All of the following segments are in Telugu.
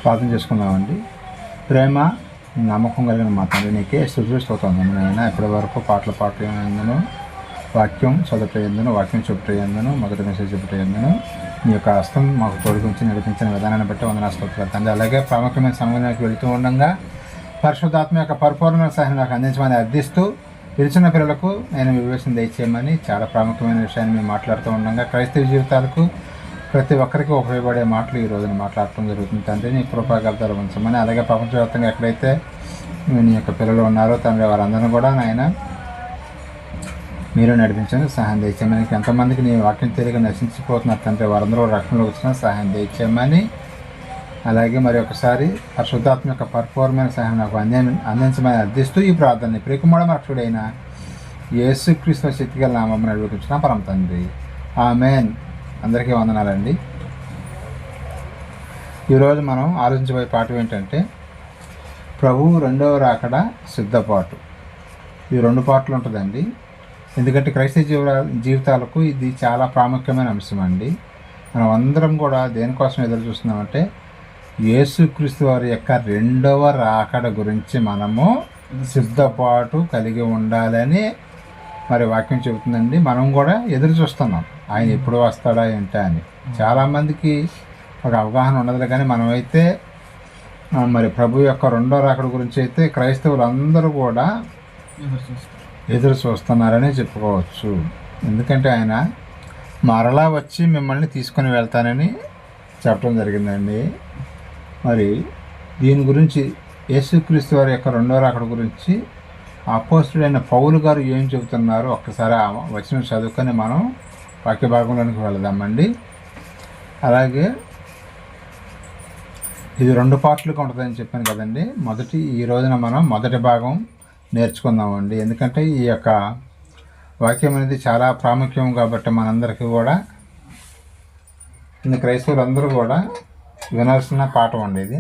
ప్రార్థన చేసుకుందామండి. ప్రేమ నమ్మకం కలిగిన మా తండ్రి నీకే స్తుతిస్తోత్రం అయినా ఇప్పటి వరకు పాటలు పాటేందును, వాక్యం చదువుటేందును, వాక్యం చెప్పుటేందును, మొదటి మెసేజ్ చెప్పుటేందును మీ యొక్క హస్తం మాకు తోడుగుంచి నడిపించిన విధానాన్ని బట్టి వందన స్తోత్రాలు తండ్రి. అలాగే ప్రాముఖ్యమైన సమయంలోకి వెళుతూ ఉండగా పరిశుద్ధాత్మ యొక్క పరిపూర్ణ సహాయం నాకు అందించమని అర్థిస్తూ పిలిచిన పిల్లలకు నేను వివేచన దయచేయమని చాలా ప్రాముఖ్యమైన విషయాన్ని మేము మాట్లాడుతూ ఉండగా క్రైస్తవ జీవితాలకు ప్రతి ఒక్కరికి ఉపయోగపడే మాటలు ఈ రోజున మాట్లాడటం జరుగుతుంది తండ్రి. నీ కృపాగలతలు ఉంచమని, అలాగే ప్రపంచవ్యాప్తంగా ఎక్కడైతే నీ యొక్క పిల్లలు ఉన్నారో తండ్రి వారందరినీ కూడా నాయన మీరు నడిపించండి, సహాయం దయచేయమని. ఎంతమందికి నీ వాక్యం తెలియక నశించిపోతున్నారు తండ్రి, వారందరూ రక్షణలోకి వచ్చిన సహాయం దయచేయమని. అలాగే మరి ఒకసారి పరిశుద్ధాత్మ యొక్క పరిపూర్ణమైన సహాయం నాకు అందించమని అర్థిస్తూ ఈ ప్రార్థనని ప్రియకుమార రక్షకుడైన యేసుక్రీస్తు శక్తిగల నామమున అడుగుతున్నాం పరమ తండ్రి, ఆమేన్. అందరికీ వందనాలండి. ఈరోజు మనం ఆలోచించబోయే పాఠం ఏంటంటే ప్రభువు రెండవ రాకడ సిద్ధపాటు. ఈ రెండు పాటలు ఉంటుందండి. ఎందుకంటే క్రైస్తవ జీవితాలకు ఇది చాలా ప్రాముఖ్యమైన అంశం అండి. మనం అందరం కూడా దేనికోసం ఎదురు చూస్తున్నామంటే యేసుక్రీస్తు వారి యొక్క రెండవ రాకడ గురించి మనము సిద్ధపాటు కలిగి ఉండాలని మరి వాక్యం చెబుతుందండి. మనం కూడా ఎదురు చూస్తున్నాం ఆయన ఎప్పుడు వస్తాడా ఏంటా అని. చాలామందికి ఒక అవగాహన ఉండదు, కానీ మనమైతే మరి ప్రభు యొక్క రెండో రాకడ గురించి అయితే క్రైస్తవులు అందరూ కూడా ఎదురు చూస్తున్నారని చెప్పుకోవచ్చు. ఎందుకంటే ఆయన మరలా వచ్చి మిమ్మల్ని తీసుకొని వెళ్తానని చెప్పడం జరిగిందండి. మరి దీని గురించి యేసుక్రీస్తు వారి యొక్క రెండో రాకడ గురించి అపోస్తుడైన పౌలు గారు ఏం చెబుతున్నారో ఒక్కసారి ఆ వచనం చదువుకొని మనం వాక్య భాగంలోనికి వెళదామండి. అలాగే ఇది రెండు పార్ట్లుగా ఉంటుందని చెప్పాను కదండి. ఈ రోజున మనం మొదటి భాగం నేర్చుకుందామండి. ఎందుకంటే ఈ యొక్క వాక్యం అనేది చాలా ప్రాముఖ్యం కాబట్టి మనందరికీ కూడా క్రైస్తవులందరూ కూడా వినాల్సిన పాఠం అండి. ఇది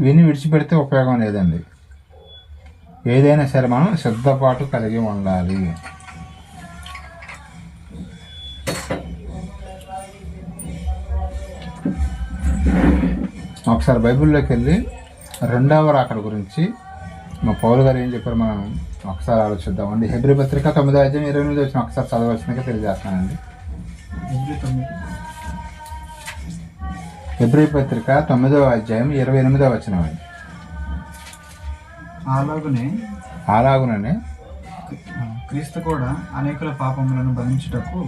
విని విడిచిపెడితే ఉపయోగం లేదండి. ఏదైనా సరే మనం సిద్ధపాటు కలిగి ఉండాలి. ఒకసారి బైబిల్లోకి వెళ్ళి రెండవ రాకడ గురించి మా పౌలు గారు ఏం చెప్పారు మనం ఒకసారి ఆలోచిద్దామండి. హెబ్రీ పత్రిక 9వ అధ్యాయం 28వ వచనం ఒకసారి చదవాల్సిందిగా తెలియజేస్తానండి. హెబ్రీ పత్రిక 9వ అధ్యాయం 28వ వచనం అండి. అలాగుననే క్రీస్తు కూడా అనేకుల పాపములను భరించుటకు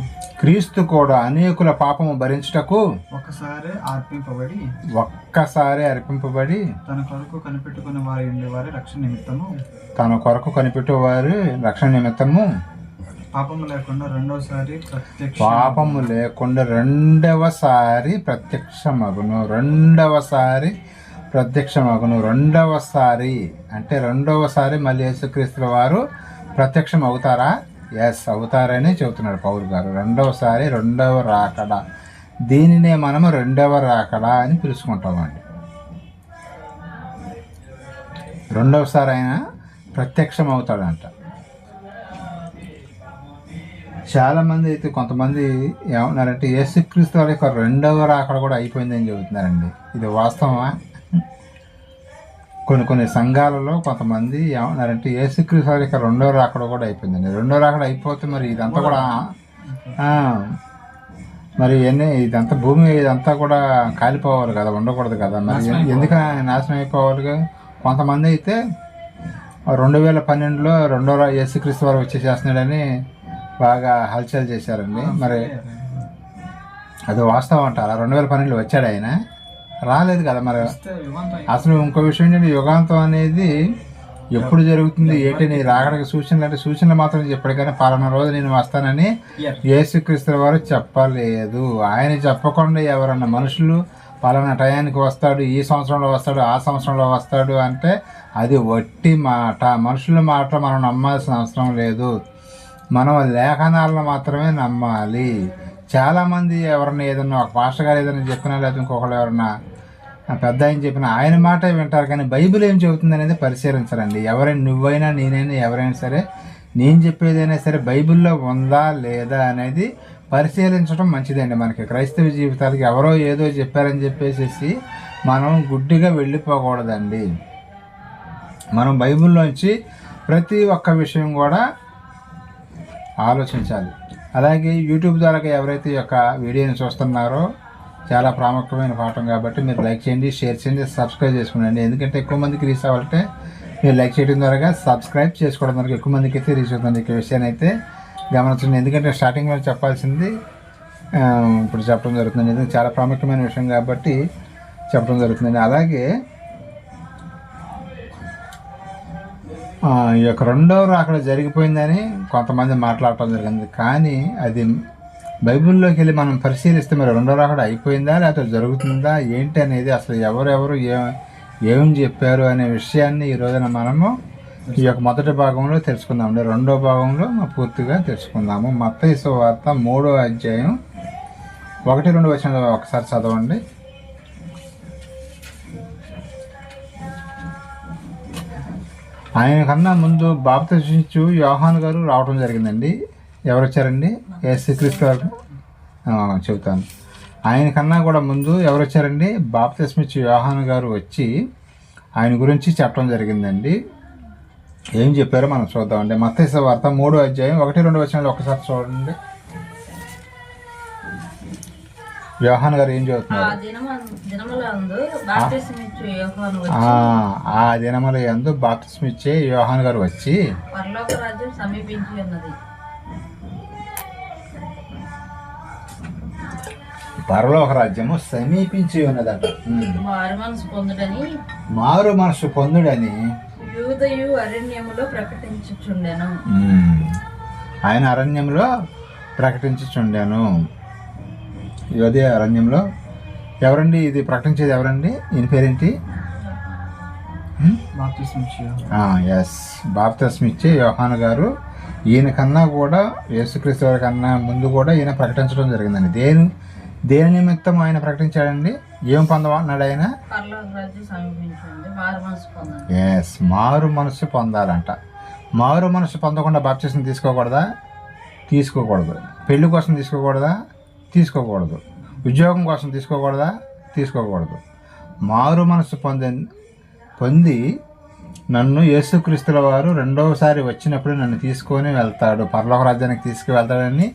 ఒక్కసారి అర్పింపబడి తన కొరకు కనిపెట్టుకుని వారి రక్షణ నిమిత్తము పాపము లేకుండా రెండవసారి ప్రత్యక్షమగును. అంటే రెండవసారి మళ్ళీ యేసుక్రీస్తుల వారు ప్రత్యక్షం అవుతారా? ఎస్, అవుతారని చెబుతున్నారు పౌలు గారు. రెండవ రాకడ, దీనినే మనము రెండవ రాకడ అని పిలుచుకుంటామండి. రెండవసారి ఆయన ప్రత్యక్షం అవుతాడంట. చాలామంది అయితే కొంతమంది ఏమన్నారంటే యేసుక్రీస్తు వారి యొక్క రెండవ రాకడ కూడా అయిపోయిందని చెబుతున్నారండి. ఇది వాస్తవమా? కొన్ని సంఘాలలో కొంతమంది ఏమన్నారంటే యేసుక్రీస్తు వారి యొక్క రెండవ రాకడ కూడా అయిపోయిందండి. రెండవ రాకడ అయిపోతే మరి ఇదంతా కూడా మరి ఇదంతా భూమి ఇదంతా కూడా కాలిపోవాలి కదా, ఉండకూడదు కదా, మరి ఎందుకు నాశనం అయిపోవాలి? కొంతమంది అయితే 2012లో యేసుక్రీస్తు వారు వచ్చేసేస్తున్నాడని బాగా హల్చల్ చేశారండి. మరి అది వాస్తవం అంటారా? 2012లో వచ్చాడు ఆయన? రాలేదు కదా. మరి అసలు ఇంకో విషయం ఏంటంటే యుగాంతం అనేది ఎప్పుడు జరుగుతుంది ఏంటని రాకడానికి సూచనలు మాత్రం చెప్పాడు, కానీ పలానా రోజు నేను వస్తానని యేసుక్రీస్తు వారు చెప్పలేదు. ఆయన చెప్పకుండా ఎవరన్నా మనుషులు పలానా టయానికి వస్తాడు, ఈ సంవత్సరంలో వస్తాడు, ఆ సంవత్సరంలో వస్తాడు అంటే అది వట్టి మాట. మనుషుల మాట మనం నమ్మాల్సిన అవసరం లేదు. మనం లేఖనాలను మాత్రమే నమ్మాలి. చాలామంది ఎవరన్నా ఏదన్నా ఒక పాస్టర్ గారు ఏదైనా చెప్పినా లేదా ఇంకొకళ్ళు ఎవరన్నా పెద్ద ఆయన చెప్పినా ఆయన మాట వింటారు, కానీ బైబిల్ ఏం చెబుతుంది అనేది పరిశీలించరండి. ఎవరైనా నేనైనా ఎవరైనా సరే నేను చెప్పేదైనా సరే బైబిల్లో ఉందా లేదా అనేది పరిశీలించడం మంచిదండి. మనకి క్రైస్తవ జీవితాలకి ఎవరో ఏదో చెప్పారని చెప్పేసి మనం గుడ్డిగా వెళ్ళిపోకూడదండి. మనం బైబిల్లోంచి ప్రతి ఒక్క విషయం కూడా ఆలోచించాలి. అలాగే యూట్యూబ్ ద్వారా ఎవరైతే ఈ యొక్క వీడియోని చూస్తున్నారో చాలా ప్రాముఖ్యమైన పాఠం కాబట్టి మీరు లైక్ చేయండి, షేర్ చేయండి, సబ్స్క్రైబ్ చేసుకోండి. ఎందుకంటే ఎక్కువ మందికి రీచ్ అవ్వాలంటే మీరు లైక్ చేయడం ద్వారా సబ్స్క్రైబ్ చేసుకోవడం ద్వారా ఎక్కువ మందికి అయితే రీచ్ అవుతుంది. ఈ విషయాన్ని అయితే గమనించండి. ఎందుకంటే స్టార్టింగ్లో చెప్పాల్సింది ఇప్పుడు చెప్పడం జరుగుతుంది. ఎందుకంటే చాలా ప్రాముఖ్యమైన విషయం కాబట్టి చెప్పడం జరుగుతుందండి. అలాగే ఈ యొక్క రెండవ రాకడ జరిగిపోయిందని కొంతమంది మాట్లాడటం జరిగింది. కానీ అది బైబిల్లోకి వెళ్ళి మనం పరిశీలిస్తే మరి రెండవ రాకడ అయిపోయిందా లేకపోతే జరుగుతుందా ఏంటి అనేది అసలు ఎవరెవరు ఏం చెప్పారు అనే విషయాన్ని ఈ రోజున మనము ఈ యొక్క మొదటి భాగంలో తెలుసుకుందామండి. రెండో భాగంలో పూర్తిగా తెలుసుకుందాము. మత్తయి సువార్త 3వ అధ్యాయం 1-2 వచనాలు ఒకసారి చదవండి. ఆయన కన్నా ముందు బాప్తిస్మిచ్చు యోహాను గారు రావడం జరిగిందండి. ఎవరు వచ్చారండి? యేసుక్రీస్తు వారు. చెబుతాను. ఆయన కన్నా కూడా ముందు ఎవరు వచ్చారండి? బాప్తిస్మిచ్చు యోహాను గారు వచ్చి ఆయన గురించి చెప్పడం జరిగిందండి. ఏం చెప్పారో మనం చూద్దామండి. మత్తయి సువార్త 3వ అధ్యాయం 1-2 వచనాలు ఒకసారి చూడండి. యోహాను గారు ఏం చెబుతున్నారు? ఆ దినముల యందు బాప్తిస్మిచ్చే యోహాను గారు వచ్చి పరలోక రాజ్యము సమీపించి ఉన్నదట. మారు మనసు పొందుడని ఆయన అరణ్యంలో ప్రకటించుచుండెను. యోధే అరణ్యంలో ఎవరండి ఇది ప్రకటించేది? ఎవరండి? ఈయన పేరేంటి? ఎస్, బాప్తిస్మిచ్చే యోహాను గారు. ఈయన కన్నా కూడా యేసుక్రీస్తు వారి కన్నా ముందు కూడా ఈయన ప్రకటించడం జరిగిందండి. దేని నిమిత్తం ఆయన ప్రకటించాడండి? ఏం పొందమన్నాడు ఆయన? ఎస్, మారు మనసు పొందాలంట. మారు మనసు పొందకుండా బాప్తిస్మం తీసుకోకూడదా? తీసుకోకూడదు. పెళ్లి కోసం తీసుకోకూడదా? తీసుకోకూడదు. ఉద్యోగం కోసం తీసుకోకూడదా? తీసుకోకూడదు. మారు మనసు పొంది నన్ను యేసుక్రీస్తుల వారు రెండవసారి వచ్చినప్పుడు నన్ను తీసుకొని వెళ్తాడు, పరలోక రాజ్యానికి తీసుకువెళ్తాడని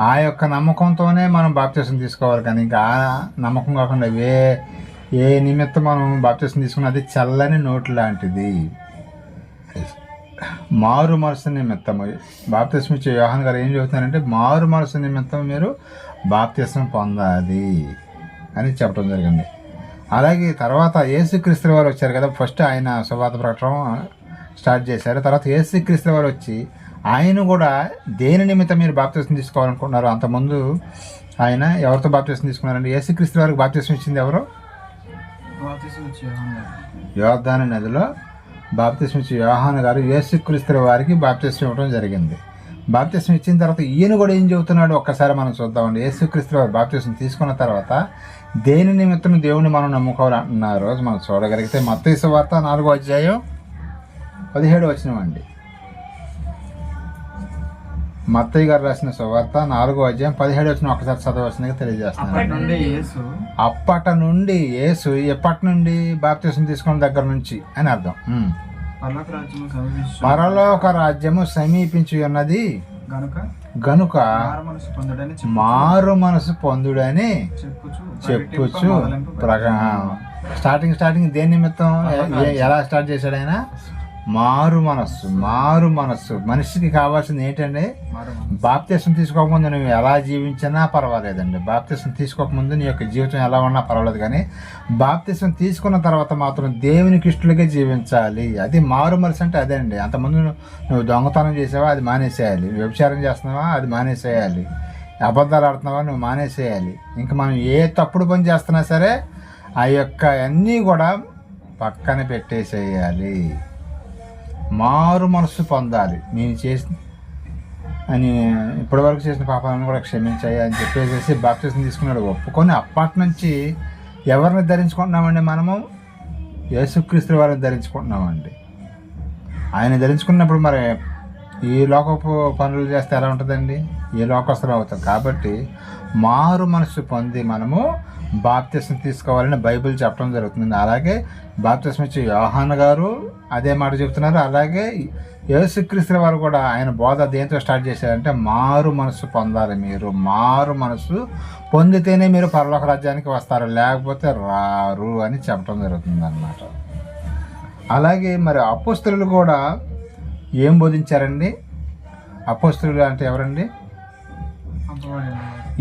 ఆ యొక్క నమ్మకంతోనే మనం బాప్తిసం తీసుకోవాలి. కానీ ఇంకా ఆ నమ్మకం కాకుండా ఏ నిమిత్తం మనం బాప్తిసం తీసుకున్నది చల్లని నోటు లాంటిది. మారు మనసు నిమిత్తము బాప్తిసం ఇచ్చే యోహాను గారు ఏం చెబుతున్నారంటే మారు మనసు నిమిత్తం మీరు బాప్తిసం పొందాలి అని చెప్పడం జరిగింది. అలాగే తర్వాత యేసుక్రీస్తు వారు వచ్చారు కదా. ఫస్ట్ ఆయన సువార్త ప్రకటన స్టార్ట్ చేశారు. తర్వాత యేసుక్రీస్తు వారు వచ్చి ఆయన కూడా దేని నిమిత్తం మీరు బాప్తిసం తీసుకోవాలనుకుంటున్నారు? అంతకుముందు ఆయన ఎవరితో బాప్తిసం తీసుకున్నారండి? యేసుక్రీస్తు వారికి బాప్తిసం ఇచ్చింది ఎవరు? యోర్దాను నదిలో బాప్తిసం ఇచ్చే యోహాను గారు యేసుక్రీస్తు వారికి బాప్తిసం ఇవ్వడం జరిగింది. బాప్తిసం ఇచ్చిన తర్వాత ఈయన కూడా ఏం చెబుతున్నాడు ఒక్కసారి మనం చూద్దామండి. యేసుక్రీస్తు వారు బాప్తిసం తీసుకున్న తర్వాత దేని నిమిత్తం దేవుని మనం నమ్ముకోవాలి అంటున్నారు రోజు మనం చూడగలిగితే మత్తయి సువార్త 4వ అధ్యాయం 17వ వచనం అండి. మత్తయి గారు రాసిన సువార్త 4వ అధ్యాయం 17వ వచనం ఒకసారి చదవలసిందిగా తెలియజేస్తున్నాను. అప్పటి నుండి యేసు ఎప్పటి నుండి బాప్తిసం తీసుకున్న దగ్గర నుంచి అని అర్థం. పరలోక రాజ్యము సమీపించి ఉన్నది గనుక మారు మనసు పొందుడని చెప్పుచు స్టార్టింగ్ దేని నిమిత్తం ఎలా స్టార్ట్ చేశాడు ఆయన? మారు మనస్సు. మనిషికి కావాల్సింది ఏంటంటే బాప్తిసం తీసుకోకముందు నువ్వు ఎలా జీవించినా పర్వాలేదండి. బాప్తిసం తీసుకోకముందు నీ యొక్క జీవితం ఎలా ఉన్నా పర్వాలేదు. కానీ బాప్తిసం తీసుకున్న తర్వాత మాత్రం దేవునికి ఇష్టలుగా జీవించాలి. అది మారు మనసు అంటే అదే అండి. అంతకుముందు నువ్వు దొంగతనం చేసావా? అది మానేసేయాలి. వ్యభిచారం చేస్తున్నావా? అది మానేసేయాలి. అబద్ధాలు ఆడుతున్నావా? నువ్వు మానేసేయాలి. ఇంకా మనం ఏ తప్పుడు పని చేస్తున్నా సరే ఆ యొక్క అన్నీ కూడా పక్కన పెట్టేసేయాలి. మారు మనసు పొందాలి. నేను ఇప్పటివరకు చేసిన పాపాలను కూడా క్షమించాయి అని చెప్పేసి బాప్తిసం తీసుకున్నాడు, ఒప్పుకొని అప్పటి నుంచి ఎవరిని ధరించుకుంటున్నామండి? మనము యేసుక్రీస్తు వారిని ధరించుకుంటున్నామండి. ఆయన ధరించుకున్నప్పుడు మరి ఈ లోకపు పనులు చేస్తే ఎలా ఉంటుందండి? ఏ లోకస్తులు అవుతాం. కాబట్టి మారు మనసు పొంది మనము బాప్తిస్మం తీసుకోవాలని బైబిల్ చెప్పడం జరుగుతుంది. అలాగే బాప్తిస్మం ఇచ్చే యోహాను గారు అదే మాట చెప్తున్నారు. అలాగే యేసుక్రీస్తుల వారు కూడా ఆయన బోధ దేంతో స్టార్ట్ చేశారంటే మారు మనసు పొందాలి. మీరు మారు మనసు పొందితేనే మీరు పరలోక రాజ్యానికి వస్తారు, లేకపోతే రారు అని చెప్పడం జరుగుతుంది అన్నమాట. అలాగే మరి అపోస్తలులు కూడా ఏం బోధించారండి? అపోస్తలులు అంటే ఎవరండి?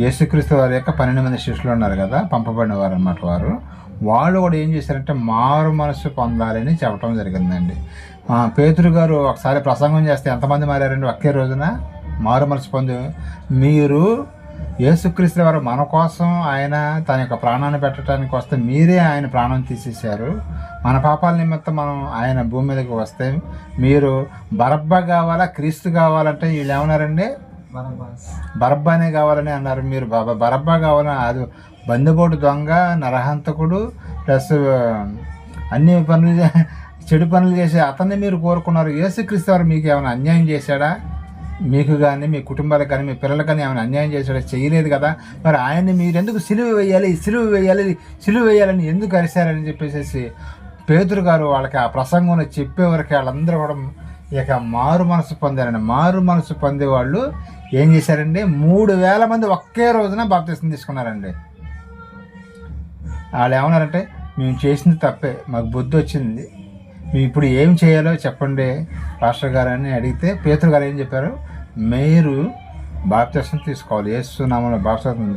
యేసుక్రీస్తు వారి యొక్క 12 మంది శిష్యులు ఉన్నారు కదా, పంపబడిన వారు అన్నమాట. వాళ్ళు కూడా ఏం చేశారంటే మారు మనసు పొందాలని చెప్పడం జరిగిందండి. పేతురు గారు ఒకసారి ప్రసంగం చేస్తే ఎంతమంది మారారండి ఒకే రోజున? మారు మనసు పొంది. మీరు యేసుక్రీస్తు వారు మన కోసం ఆయన తన యొక్క ప్రాణాన్ని పెట్టడానికి వస్తే మీరే ఆయన ప్రాణం తీసేశారు. మన పాపాల నిమిత్తం మనం ఆయన భూమి మీదకి వస్తే మీరు బరబ్బా కావాలా క్రీస్తు కావాలంటే వీళ్ళు ఏమన్నారండి? బరబ్బానే కావాలని అన్నారు. మీరు బరబ్బా కావాలని, అది బందిపోటు దొంగ, నరహంతకుడు, ప్లస్ అన్ని పనులు చెడు పనులు చేసే అతన్ని మీరు కోరుకున్నారు. యేసుక్రీస్తు వారు మీకు ఏమైనా అన్యాయం చేశాడా? మీకు కానీ మీ కుటుంబాలకు కానీ మీ పిల్లలకు కానీ ఏమైనా అన్యాయం చేశాడా? చేయలేదు కదా. మరి ఆయన్ని మీరు ఎందుకు సిలువ వేయాలని ఎందుకు అరిశారని చెప్పేసి పేతురు గారు వాళ్ళకి ఆ ప్రసంగంలో చెప్పేవరకు వాళ్ళందరూ కూడా ఇక మారు మనసు పొందారండి. మారు మనసు పొందేవాళ్ళు ఏం చేశారండి? 3,000 మంది ఒకే రోజున బాప్తిస్మం తీసుకున్నారండి. వాళ్ళు ఏమన్నారంటే, మేము చేసింది తప్పే, మాకు బుద్ధి వచ్చింది, మేము ఇప్పుడు ఏం చేయాలో చెప్పండి పాస్టర్ గారు అని అడిగితే పేతురు గారు ఏం చెప్పారు? మీరు బాప్తిస్మం తీసుకోవాలి, యేసు నామములో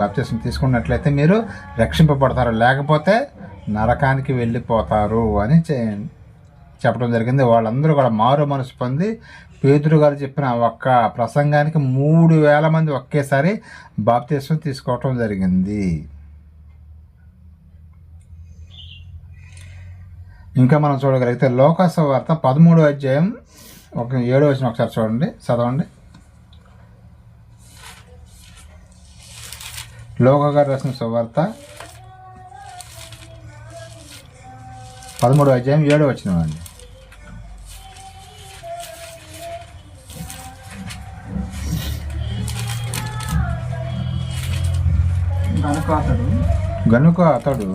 బాప్తిస్మం తీసుకున్నట్లయితే మీరు రక్షింపబడతారు, లేకపోతే నరకానికి వెళ్ళిపోతారు అని చెప్పడం జరిగింది. వాళ్ళందరూ కూడా మారు మనసు పొంది పేతురు గారు చెప్పిన ఒక్క ప్రసంగానికి 3,000 మంది ఒకేసారి బాప్తిస్మం తీసుకోవటం జరిగింది. ఇంకా మనం చూడగలిగితే లోకాసు వార్త 13వ అధ్యాయం 7వ వచనం ఒకసారి చూడండి, చదవండి. లోకా గారు రాసిన సువార్త 13వ అధ్యాయం 7వ వచనం అండి. గనుక అతడు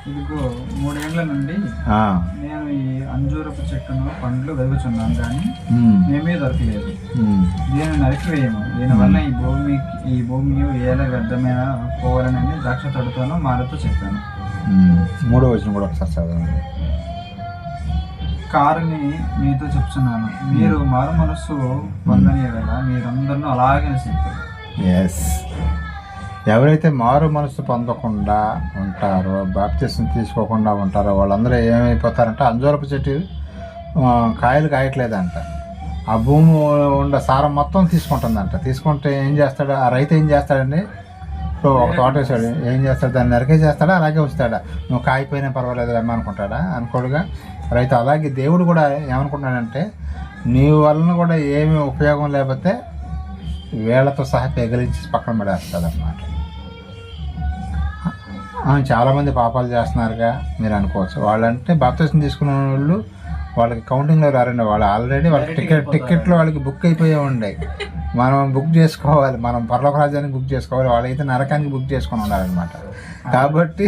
ఇదిగో 3 ఏళ్ల నుండి నేను ఈ అంజూరపు చెట్టును పండ్లు వెలుగుచున్నాను, కానీ మేమే దొరకలేదు. దీన్ని నరికివేయము, దీనివల్ల ఈ భూమి ఏల వ్యర్థమైన పోవాలని ద్రాక్ష తోటతోనూ మారుతూ చెప్పాను. 3వ వచనం కూడా ఒకసారి చదవండి. కారుని మీతో చెప్తున్నాను, మీరు మారు మనస్సు పొందని వేళ మీరందరూ అలాగే చెప్తారు. ఎస్, ఎవరైతే మారు మనసు పొందకుండా ఉంటారో, బాప్తిస్మం తీసుకోకుండా ఉంటారో వాళ్ళందరూ ఏమైపోతారంటే అంజూరపు చెట్టు కాయలు కాయట్లేదంట, ఆ భూమి ఉండ సారం మొత్తం తీసుకుంటుందంట. తీసుకుంటే ఏం చేస్తాడు ఆ రైతు? ఏం చేస్తాడండి? ఇప్పుడు ఒక తోట వేసాడు, ఏం చేస్తాడు? దాన్ని నరికే చేస్తాడా, అలాగే ఉంచుతాడా? నువ్వు కాయిపోయినా పర్వాలేదు అమ్మ అనుకుంటాడా? అనుకోడుగా రైతు. అలాగే దేవుడు కూడా ఏమనుకుంటాడంటే, నీ వలన కూడా ఏమీ ఉపయోగం లేకపోతే వేళ్లతో సహా పెగిలించి పక్కన పడేస్తాడు అన్నమాట. చాలామంది పాపాలు చేస్తున్నారుగా మీరు అనుకోవచ్చు. వాళ్ళంటే బాప్తిస్మం తీసుకున్న వాళ్ళు వాళ్ళకి కౌంటింగ్లో రారండి. వాళ్ళు ఆల్రెడీ వాళ్ళకి టికెట్లు వాళ్ళకి బుక్ అయిపోయి ఉండే. మనం బుక్ చేసుకోవాలి, మనం పరలోక రాజ్యానికి బుక్ చేసుకోవాలి, వాళ్ళైతే నరకానికి బుక్ చేసుకొని ఉండాలన్నమాట. కాబట్టి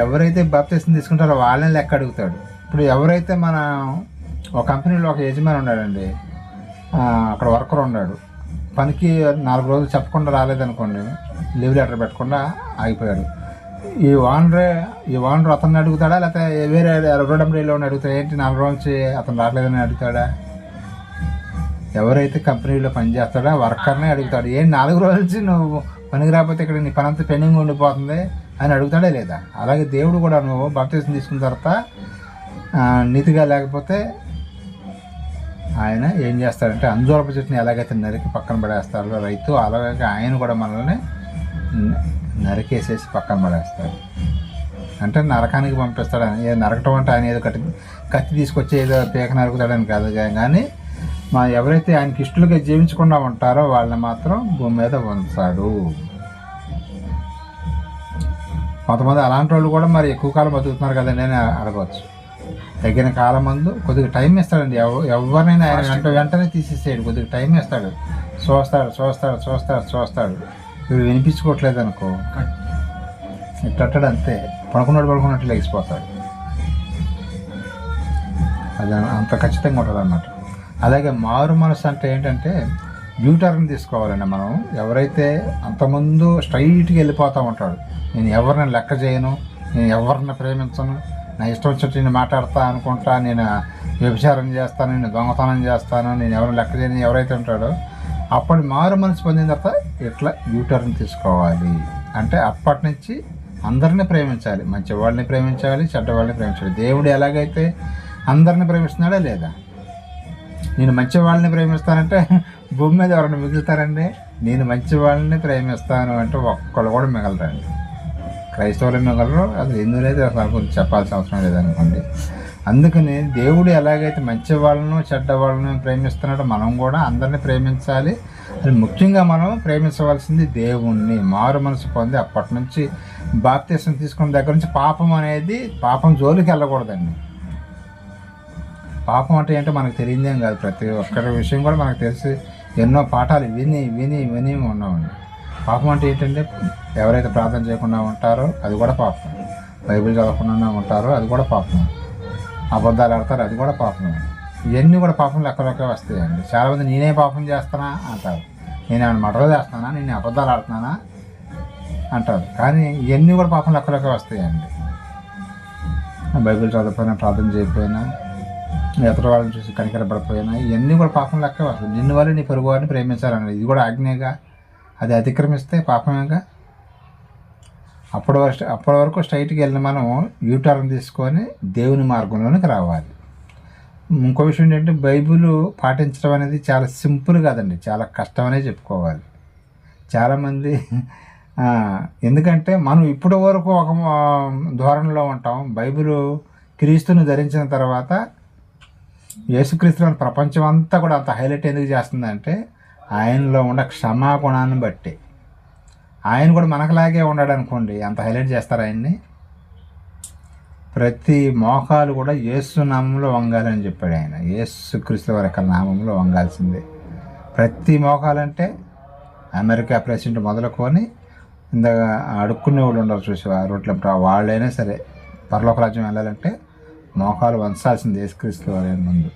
ఎవరైతే బాప్తిస్మం తీసుకుంటారో వాళ్ళని లెక్క అడుగుతాడు. ఇప్పుడు ఎవరైతే మన ఒక కంపెనీలో ఒక యజమాని ఉన్నాడండి, అక్కడ వర్కర్ ఉన్నాడు, పనికి 4 రోజులు చెప్పకుండా రాలేదనుకోండి, లీవ్ లెటర్ పెట్టకుండా ఆగిపోయాడు. ఈ ఓనర్ అతన్ని అడుగుతాడా, లేకపోతే వేరే రోడంబరీలో అడుగుతాడా? ఏంటి 4 రోజుల నుంచి అతను రావట్లేదని అడుగుతాడా? ఎవరైతే కంపెనీలో పనిచేస్తాడో వర్కర్నే అడుగుతాడు. ఏంటి 4 రోజుల నుంచి నువ్వు పనికి రాకపోతే ఇక్కడ నీ పని అంతా పెండింగ్ ఉండిపోతుంది అని అడుగుతాడా లేదా? అలాగే దేవుడు కూడా నువ్వు బాప్తిస్మం తీసుకున్న తర్వాత నీతిగా లేకపోతే ఆయన ఏం చేస్తాడంటే అంజూరపు చెట్టుని ఎలాగైతే నరికి పక్కన పడేస్తాడో రైతు, అలాగే ఆయన కూడా మనల్ని నరికేసేసి పక్కన పడేస్తాడు. అంటే నరకానికి పంపిస్తాడు. నరకటం అంటే ఆయన ఏదో కత్తి తీసుకొచ్చి ఏదో పీక నరుకుతాడని కాదు, కానీ ఎవరైతే ఆయనకి ఇష్టలుగా జీవించకుండా ఉంటారో వాళ్ళని మాత్రం భూమి మీద ఉంచాడు. కొంతమంది అలాంటి వాళ్ళు కూడా మరి ఎక్కువ కాలం బతుకుతున్నారు కదండి అని అడగవచ్చు. తగిన కాలం మందు కొద్దిగా టైం ఇస్తాడండి. ఎవరినైనా ఆయన వెంటనే తీసేసేయడు, కొద్దిగా టైం ఇస్తాడు. చూస్తాడు. ఇప్పుడు వినిపించుకోవట్లేదు అనుకో, ఇట్టడు అంతే, పడుకున్నట్టు లెగిసిపోతాడు. అది అంత ఖచ్చితంగా ఉంటుంది అన్నమాట. అలాగే మారు మనసు అంటే ఏంటంటే యూటర్న్ తీసుకోవాలండి. మనం ఎవరైతే అంతకుముందు స్ట్రైట్గా వెళ్ళిపోతూ ఉంటాడు, నేను ఎవరిని లెక్క చేయను, నేను ఎవరిని ప్రేమించను, నా ఇష్టం వచ్చినట్టు నేను మాట్లాడతా అనుకుంటా, నేను వ్యభిచారం చేస్తాను, నేను దొంగతనం చేస్తాను, నేను ఎవరిని లెక్క చేయను ఎవరైతే ఉంటాడో, అప్పటి మారు మనసు పొందిన తర్వాత ఇట్లా యూటర్న్ తీసుకోవాలి. అంటే అప్పటి నుంచి అందరినీ ప్రేమించాలి, మంచి వాళ్ళని ప్రేమించాలి, చెడ్డ వాళ్ళని ప్రేమించాలి. దేవుడు ఎలాగైతే అందరిని ప్రేమిస్తున్నాడా లేదా? నేను మంచి వాళ్ళని ప్రేమిస్తానంటే భూమి మీద ఎవరైనా మిగులుతారండి? నేను మంచి వాళ్ళని ప్రేమిస్తాను అంటే ఒక్కళ్ళు కూడా మిగలరండి. క్రైస్తవులు మిగలరు. అది ఎందులేదు అసలు గురించి చెప్పాల్సిన అవసరం లేదనుకోండి. అందుకని దేవుడు ఎలాగైతే మంచి వాళ్ళను చెడ్డ వాళ్ళను ప్రేమిస్తున్నాడో మనం కూడా అందరినీ ప్రేమించాలి. అది ముఖ్యంగా మనం ప్రేమించవలసింది దేవుణ్ణి. మారు మనసు పొంది అప్పటి నుంచి బాప్తిసం తీసుకున్న దగ్గర నుంచి పాపం జోలికి వెళ్ళకూడదండి. పాపం అంటే ఏంటో మనకు తెలియదేం కాదు, ప్రతి ఒక్కరి విషయం కూడా మనకు తెలిసి ఎన్నో పాఠాలు విని ఉన్నామండి. పాపం అంటే ఏంటంటే ఎవరైతే ప్రార్థన చేయకుండా ఉంటారో అది కూడా పాపం, బైబిల్ చదవకుండా ఉంటారో అది కూడా పాపం, అబద్ధాలు ఆడతారు అది కూడా పాపం. ఇవన్నీ కూడా పాపం లెక్కలోకే వస్తాయండి. చాలామంది నేనే పాపం చేస్తానా అంటారు, నేనేమైనా మర్డర్ చేస్తానా, నేను అబద్ధాలు ఆడుతున్నానా అంటారు. కానీ ఇవన్నీ కూడా పాపం లెక్కలోకే వస్తాయండి. బైబిల్ చదవకపోయినా, ప్రార్థన చేయకపోయినా, ఇతర వాళ్ళని చూసి కనికరపడిపోయినా ఇవన్నీ కూడా పాపం లెక్క వస్తుంది. నిన్ను వాళ్ళు నీ పొరుగు వారిని ప్రేమించాలన్నది ఇది కూడా ఆజ్ఞగా, అది అతిక్రమిస్తే పాపమేగా. అప్పటి వరకు స్ట్రైట్కి వెళ్ళిన మనం యూటర్న్ తీసుకొని దేవుని మార్గంలోనికి రావాలి. ఇంకో విషయం ఏంటంటే బైబిల్ పాటించడం అనేది చాలా సింపుల్ కాదండి, చాలా కష్టమనే చెప్పుకోవాలి. చాలామంది ఎందుకంటే మనం ఇప్పటి వరకు ఒక ధోరణిలో ఉంటాం. బైబిల్ క్రీస్తుని ధరించిన తర్వాత యేసుక్రీస్తుని ప్రపంచం అంతా కూడా అంత హైలైట్ ఎందుకు చేస్తుందంటే ఆయనలో ఉన్న క్షమాగుణాన్ని బట్టి. ఆయన కూడా మనకులాగే ఉన్నాడు అనుకోండి, అంత హైలైట్ చేస్తారు ఆయన్ని. ప్రతి మోకాలు కూడా యేసు నామంలో వంగాలని చెప్పాడు ఆయన. యేసుక్రీస్తు వారి యొక్క నామంలో వంగాల్సిందే ప్రతి మోకాలంటే. అమెరికా ప్రెసిడెంట్ మొదలుకొని ఇందాక అడుక్కునే వాళ్ళు ఉండరు చూసి రోడ్ల వాళ్ళైనా సరే పరలోక రాజ్యం వెళ్ళాలంటే మోకాలు వంచాల్సింది యేసుక్రీస్తు వారి ముందు.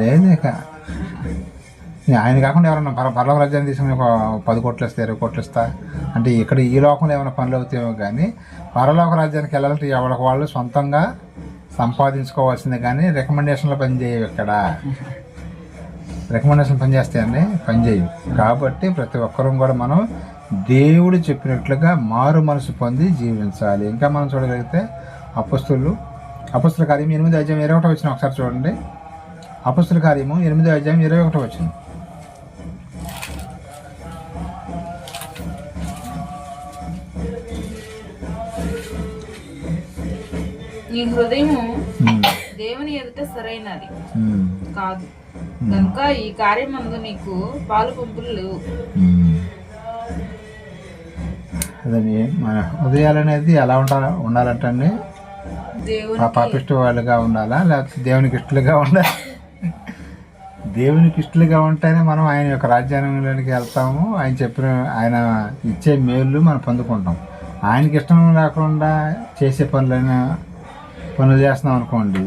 లేదు ఇక ఆయన కాకుండా ఎవరన్నా పరలోక రాజ్యాన్ని తీసుకుని ఒక 10 కోట్లు ఇస్తా, 20 కోట్లు ఇస్తా అంటే ఇక్కడ ఈ లోకంలో ఏమైనా పనులు అవుతాయేమో, కానీ పరలోక రాజ్యానికి వెళ్ళాలంటే ఎవరికి వాళ్ళు సొంతంగా సంపాదించుకోవాల్సిందే. కానీ రికమెండేషన్లో పనిచేయవు. ఇక్కడ రికమెండేషన్ పనిచేస్తాయండి, పనిచేయవు. కాబట్టి ప్రతి ఒక్కరూ కూడా మనం దేవుడు చెప్పినట్లుగా మారు మనసు పొంది జీవించాలి. ఇంకా మనం చూడగలిగితే అపొస్తలుల కార్యం 8వ అధ్యాయం 21 వచ్చిన ఒకసారి చూడండి. అపొస్తలుల కార్యము 8వ అధ్యాయం 21 వచ్చింది. నీ హృదయము దేవుని ఎదుట సరైనది కాదు కనుక ఈ కార్యమందు నీకు పాలు పంపులు లేవు. అదే మన హృదయాలు అనేది ఎలా ఉండాలంటే పాపిష్టి వాళ్ళుగా ఉండాలా, లేకపోతే దేవునికి ఇష్టలుగా ఉండాలి? దేవునికి ఇష్టలుగా ఉంటేనే మనం ఆయన యొక్క రాజ్యాంగంలోనికి వెళ్తాము. ఆయన ఇచ్చే మేలు మనం పొందుకుంటాం. ఆయనకి ఇష్టం లేకుండా చేసే పనులు చేస్తున్నాం అనుకోండి,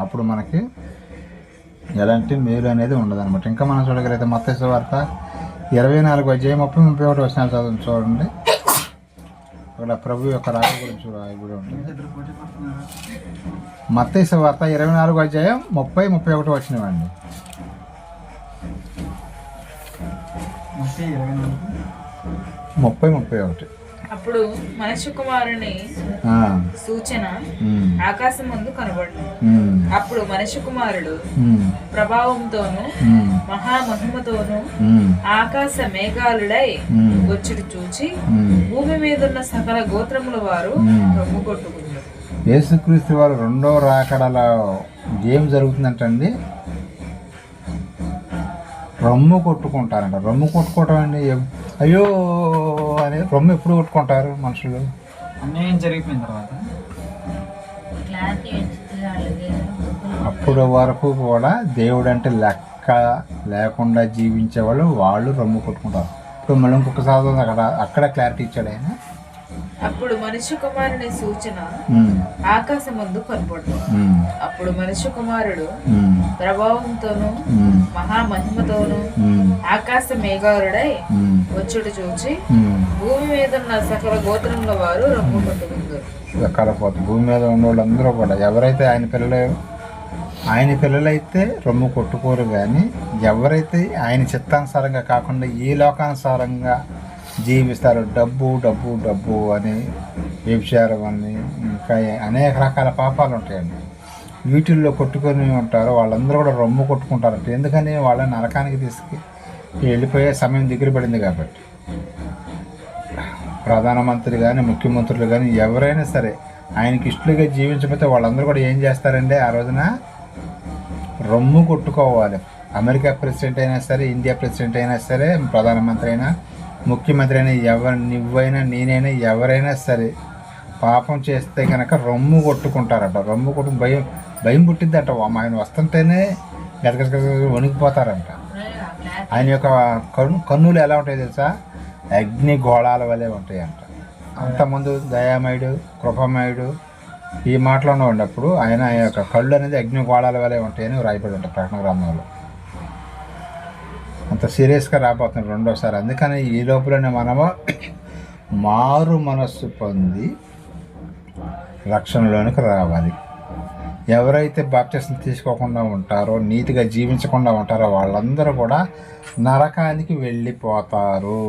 అప్పుడు మనకి ఎలాంటి మేలు అనేది ఉండదు అనమాట. ఇంకా మనం చూడగలిగితే మత్తయి సువార్త 24వ అధ్యాయం 30-31 వచనాలు చదువు చూడండి. ఇక్కడ ప్రభు యొక్క రాక గురించి ఇప్పుడు ఉంటుంది. మత్తయి సువార్త 24వ అధ్యాయం 30-31 వచ్చినవండి. 30-31. అప్పుడు మనుష్య కుమారుని సూచన ఆకాశం ముందు కనబడింది. అప్పుడు మనుష్య కుమారుడు ప్రభావంతోను మహామహిమతోను ఆకాశ మేఘాలుడై వచ్చుడు చూచి భూమి మీద ఉన్న సకల గోత్రముల వారు రొమ్ము కొట్టుకున్నారు. యేసుక్రీస్తు వారు రెండో రాకడలో ఏం జరుగుతుందంటండి, రొమ్ము కొట్టుకుంటారంట. రొమ్ము కొట్టుకోవటం అండి, అయ్యో అని రొమ్ము ఎప్పుడు కొట్టుకుంటారు మనుషులు? అన్యాయం జరిగిపోయిన తర్వాత అప్పుడు వరకు కూడా దేవుడు అంటే లెక్క లేకుండా జీవించే వాళ్ళు రొమ్ము కొట్టుకుంటారు. ఇప్పుడు మళ్ళీ ఇంకొక సాధన అక్కడ క్లారిటీ ఇచ్చాడు ఆయన. అప్పుడు మనుష్య కుమారుని సూచన ఆకాశమందు కనపడదు. అప్పుడు మనుష్య కుమారుడు ప్రభావంతోను మహామహిమతోను ఆకాశ మేఘారుడై వచ్చుడు చూచి భూమి మీద ఉన్న సకల గోత్రముల వారు రొమ్ము కొట్టుకుంటారు. భూమి మీద ఉన్న వాళ్ళందరూ కూడా ఎవరైతే ఆయన పిల్లలైతే రొమ్ము కొట్టుకోరు, కానీ ఎవరైతే ఆయన చిత్తానుసారంగా కాకుండా ఈ లోకానుసారంగా జీవిస్తారు, డబ్బు డబ్బు డబ్బు అని, వ్యభిచారం అని, ఇంకా అనేక రకాల పాపాలు ఉంటాయండి, వీటిల్లో కొట్టుకొని ఉంటారు, వాళ్ళందరూ కూడా రొమ్ము కొట్టుకుంటారంట. ఎందుకని వాళ్ళని నరకానికి వెళ్ళిపోయే సమయం దగ్గర పడింది కాబట్టి. ప్రధానమంత్రి కానీ ముఖ్యమంత్రులు కానీ ఎవరైనా సరే ఆయనకి ఇష్టలుగా జీవించకపోతే వాళ్ళందరూ కూడా ఏం చేస్తారంటే ఆ రోజున రొమ్ము కొట్టుకోవాలి. అమెరికా ప్రెసిడెంట్ అయినా సరే, ఇండియా ప్రెసిడెంట్ అయినా సరే, ప్రధానమంత్రి అయినా, ముఖ్యమంత్రి అయినా, నువ్వైనా నేనైనా ఎవరైనా సరే పాపం చేస్తే కనుక రొమ్ము కొట్టుకుంటారట. రొమ్ము కొట్టు భయం పుట్టిద్దట. ఆయన వస్తుంటేనే గదగద వణికిపోతారంట. ఆయన యొక్క కన్నులు ఎలా ఉంటాయో తెలుసా? అగ్ని గోళాల వలె ఉంటాయంట. అంతకుముందు దయామయుడు, కృపమయుడు ఈ మాటలోనే ఉన్నప్పుడు ఆయన యొక్క కళ్ళు అనేది అగ్ని గోళాల వలె ఉంటాయని రాయబడి ఉంటాయి ప్రకటన గ్రంథంలో. అంత సీరియస్గా రాబోతుంది రెండోసారి. అందుకని ఈ లోపలనే మనము మారు మనస్సు పొంది రక్షణలోనికి రావాలి. ఎవరైతే బాప్టిజం తీసుకోకుండా ఉంటారో, నీతిగా జీవించకుండా ఉంటారో వాళ్ళందరూ కూడా నరకానికి వెళ్ళిపోతారు.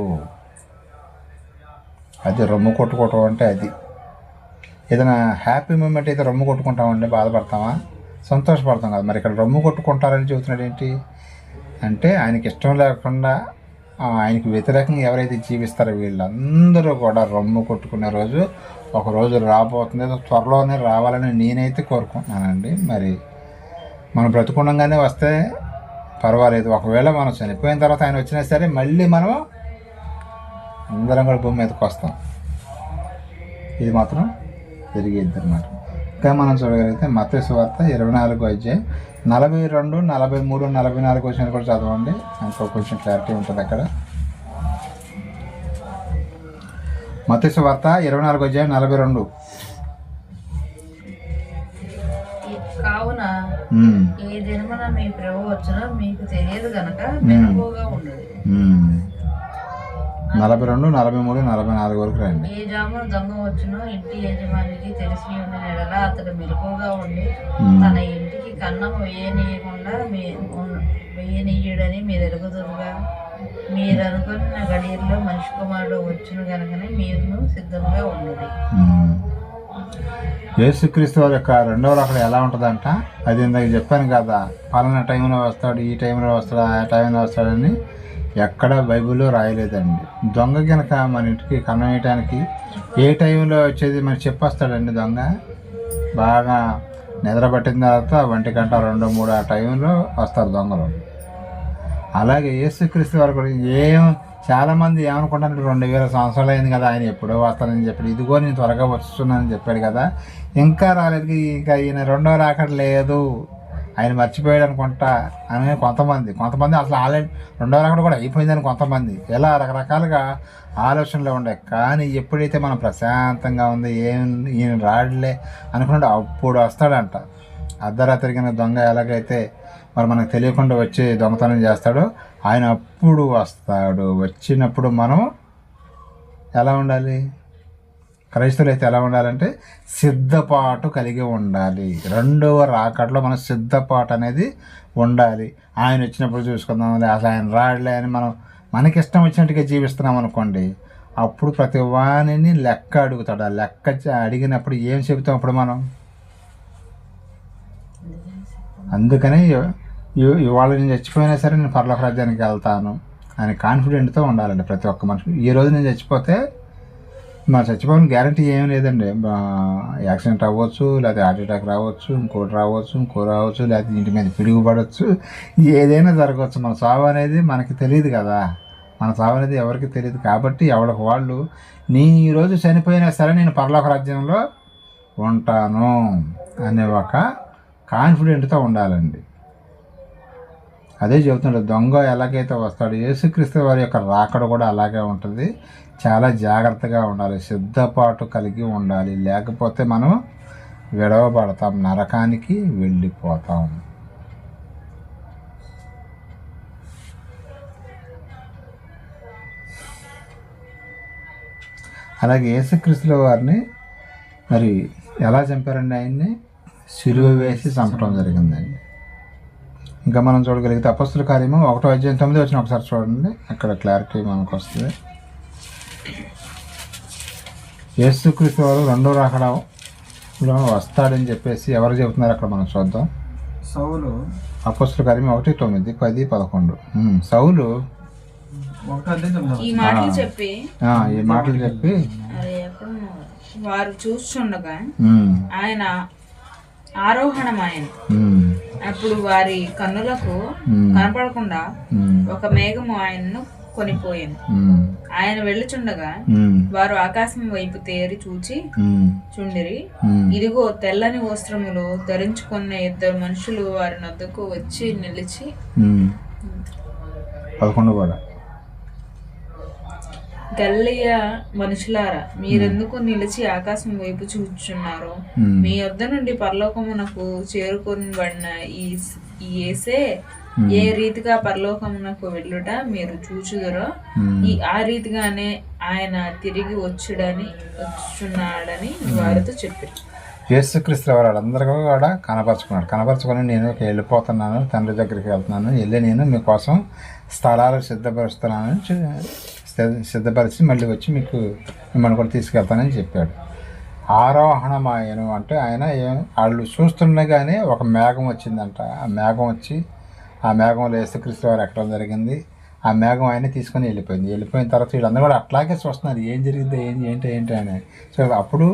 అది రొమ్ము కొట్టుకోవటం అంటే అది. ఏదైనా హ్యాపీ మూమెంట్ అయితే రొమ్ము కొట్టుకుంటామండి, బాధపడతామా? సంతోషపడతాం కదా. మరి ఇక్కడ రొమ్ము కొట్టుకుంటారని చెబుతున్నాడు ఏంటి అంటే, ఆయనకి ఇష్టం లేకుండా ఆయనకి వ్యతిరేకంగా ఎవరైతే జీవిస్తారో వీళ్ళందరూ కూడా రొమ్ము కొట్టుకునే రోజు ఒకరోజు రాబోతుంది. త్వరలోనే రావాలని నేనైతే కోరుకుంటున్నానండి. మరి మనం బ్రతుకుండగానే వస్తే పర్వాలేదు. ఒకవేళ మనం చనిపోయిన తర్వాత ఆయన వచ్చినా సరే మళ్ళీ మనం అందరం కూడా భూమి మీదకి వస్తాం. ఇది మాత్రం జరిగేది అన్నమాట. ఇంకా మనం చూడగలిగితే మత్తయి సువార్త 24వ అధ్యాయం 42, 43, 44 వచ్చిన కూడా చదవండి. ఇంకో కొంచెం క్లారిటీ ఉంటుంది అక్కడ. మత్తయి సువార్త 24వ అధ్యాయం 42. కావున ఏ దినమున మీ ప్రభు వచ్చునో మీకు తెలియదు గనక మెలకువగా ఉండదు. 42, 43, 44 వరకు రండి. ఏ జామున దొంగ వచ్చునో ఇంటి యజమానికి తెలిసి ఉన్న ఎడల అతడు మెలకువగా ఉండి తన ఇంటికి కన్నం వేయనీయుడని మీరు ఎరుగుదురుగా. మీరు అనుకున్న గడియల్లో మనిషి కుమారుడు వచ్చును గనుకనే మీరు సిద్ధంగా ఉండదు. యేసుక్రీస్తు వారి యొక్క రెండవ రాకడ ఎలా ఉంటుందంట? అది ఇందాక చెప్పాను కదా, పలానా టైంలో వస్తాడు, ఈ టైంలో వస్తాడు, ఆ టైంలో వస్తాడని ఎక్కడ బైబిల్లో రాయలేదండి. దొంగ కనుక మన ఇంటికి కన్నం వేయటానికి ఏ టైంలో వచ్చేది మనకి చెప్పొస్తాడండి. దొంగ బాగా నిద్రపట్టిన తర్వాత 1 గంట 2, 3 ఆ టైంలో వస్తారు దొంగలు. అలాగే యేసుక్రీస్తు వారు కూడా చాలామంది ఏమనుకుంటారు, 2000 సంవత్సరాలు అయింది కదా ఆయన ఎప్పుడో వస్తానని చెప్పాడు, ఇదిగో నేను త్వరగా వస్తున్నానని చెప్పాడు కదా, ఇంకా రాలేదు, ఇంకా ఈయన రెండో రాకడ లేదు, ఆయన మర్చిపోయాడు అనుకుంటా అని కొంతమంది అసలు ఆల్రెడీ రెండో రాకడ కూడా అయిపోయిందని కొంతమంది ఇలా రకరకాలుగా ఆలోచనలు ఉండే. కానీ ఎప్పుడైతే మనం ప్రశాంతంగా ఉంది, ఈయన రాడులే అనుకుంటే అప్పుడు వస్తాడంట. అర్ధరాత్రి కింద దొంగ ఎలాగైతే మరి మనకు తెలియకుండా వచ్చి దొంగతనం చేస్తాడో ఆయన అప్పుడు వస్తాడు. వచ్చినప్పుడు మనం ఎలా ఉండాలి? క్రైస్తవులు అయితే ఎలా ఉండాలంటే సిద్ధపాటు కలిగి ఉండాలి. రెండవ రాకడలో మన సిద్ధపాటు అనేది ఉండాలి. ఆయన వచ్చినప్పుడు చూసుకుందాం, అసలు ఆయన రాడలే అని మనకి ఇష్టం వచ్చినట్టుగా జీవిస్తున్నాం అనుకోండి, అప్పుడు ప్రతి వాణిని లెక్క అడుగుతాడు. ఆ లెక్క అడిగినప్పుడు ఏం చెబుతాం అప్పుడు మనం? అందుకని ఇవాళ నేను చచ్చిపోయినా సరే నేను పరలోక రాజ్యానికి వెళ్తాను అని కాన్ఫిడెంట్తో ఉండాలండి ప్రతి ఒక్క మనిషి. ఈరోజు నేను చచ్చిపోతే చచ్చిపోయిన గ్యారంటీ ఏం లేదండి. యాక్సిడెంట్ అవ్వచ్చు, లేకపోతే హార్ట్ అటాక్ రావచ్చు, ఇంకో రావచ్చు, లేకపోతే ఇంటి మీద పిడుగుపడవచ్చు, ఏదైనా జరగవచ్చు. మన చావు అనేది మనకి తెలియదు కదా, మన చావు అనేది ఎవరికి తెలియదు. కాబట్టి ఎవరికి వాళ్ళు ఈరోజు చనిపోయినా సరే నేను పరలోక రాజ్యంలో ఉంటాను అనే ఒక కాన్ఫిడెంట్తో ఉండాలండి. అదే చెబుతున్నాడు, దొంగ ఎలాగైతే వస్తాడు, యేసుక్రీస్తు వారి యొక్క రాకడ కూడా అలాగే ఉంటుంది. చాలా జాగ్రత్తగా ఉండాలి, సిద్ధపాటు కలిగి ఉండాలి. లేకపోతే మనం విడవబడతాం, నరకానికి వెళ్ళిపోతాం. అలాగే యేసుక్రీస్తుల వారిని మరి ఎలా చంపారండి? ఆయన్ని సిలువ వేసి చంపడం జరిగిందండి. ఇంకా మనం చూడగలిగితే అపొస్తలుల కార్యము 1:9 ఒకసారి చూడండి, అక్కడ క్లారిటీ మనకు వస్తుంది. యేసుక్రీస్తు వారు రెండో రాకడలో వస్తాడని చెప్పేసి ఎవరు చెబుతున్నారు అక్కడ మనం చూద్దాం. సౌలు, అపొస్తలుల కార్యం 1:9, 10, 11. సౌలు ఈ మాటలు చెప్పి ఈ మాటలు చెప్పి వారు చూస్తుండగా ఆయన ఆరోహణమాయను. అప్పుడు వారి కన్నులకు కనపడకుండా ఒక మేఘము ఆయన్ను కొనిపోయాను. ఆయన వెళ్ళుచుండగా వారు ఆకాశం వైపు తేరి చూండిరి. ఇదిగో తెల్లని వస్త్రములు ధరించుకున్న 2 మనుషులు వారి నద్దకు వచ్చి నిలిచి 11 కూడా, గల్లియ మనుషులారా, మీరెందుకు నిలిచి ఆకాశం వైపు చూచున్నారు? మీ యొద్ద నుండి పరలోకమునకు చేరుకొనబడిన ఈ యేసే ఏ రీతిగా పరలోకమునకు వెళ్ళుట మీరు చూచుదరో ఆ రీతిగానే ఆయన తిరిగి వచ్చున్నాడని వారితో చెప్పారు. యేసుక్రీస్తు వాళ్ళందరూ కూడా కనపరుచుకొని నేను వెళ్ళిపోతున్నాను, తండ్రి దగ్గరికి వెళ్తున్నాను, వెళ్ళి నేను మీకోసం స్థలాలు సిద్ధపరిచి మళ్ళీ వచ్చి మిమ్మల్ని కూడా తీసుకెళ్తానని చెప్పాడు. ఆరోహణమాయను అంటే ఆయన వాళ్ళు చూస్తుండగానే ఒక మేఘం వచ్చిందంట. ఆ మేఘం వచ్చి ఆ మేఘంలో యేసుక్రీస్తు వారు ఎక్కడం జరిగింది. ఆ మేఘం ఆయన తీసుకొని వెళ్ళిపోయిన తర్వాత వీళ్ళందరూ కూడా అట్లాగే చూస్తున్నారు, ఏం జరిగింది, ఏంటి అని. సో అప్పుడు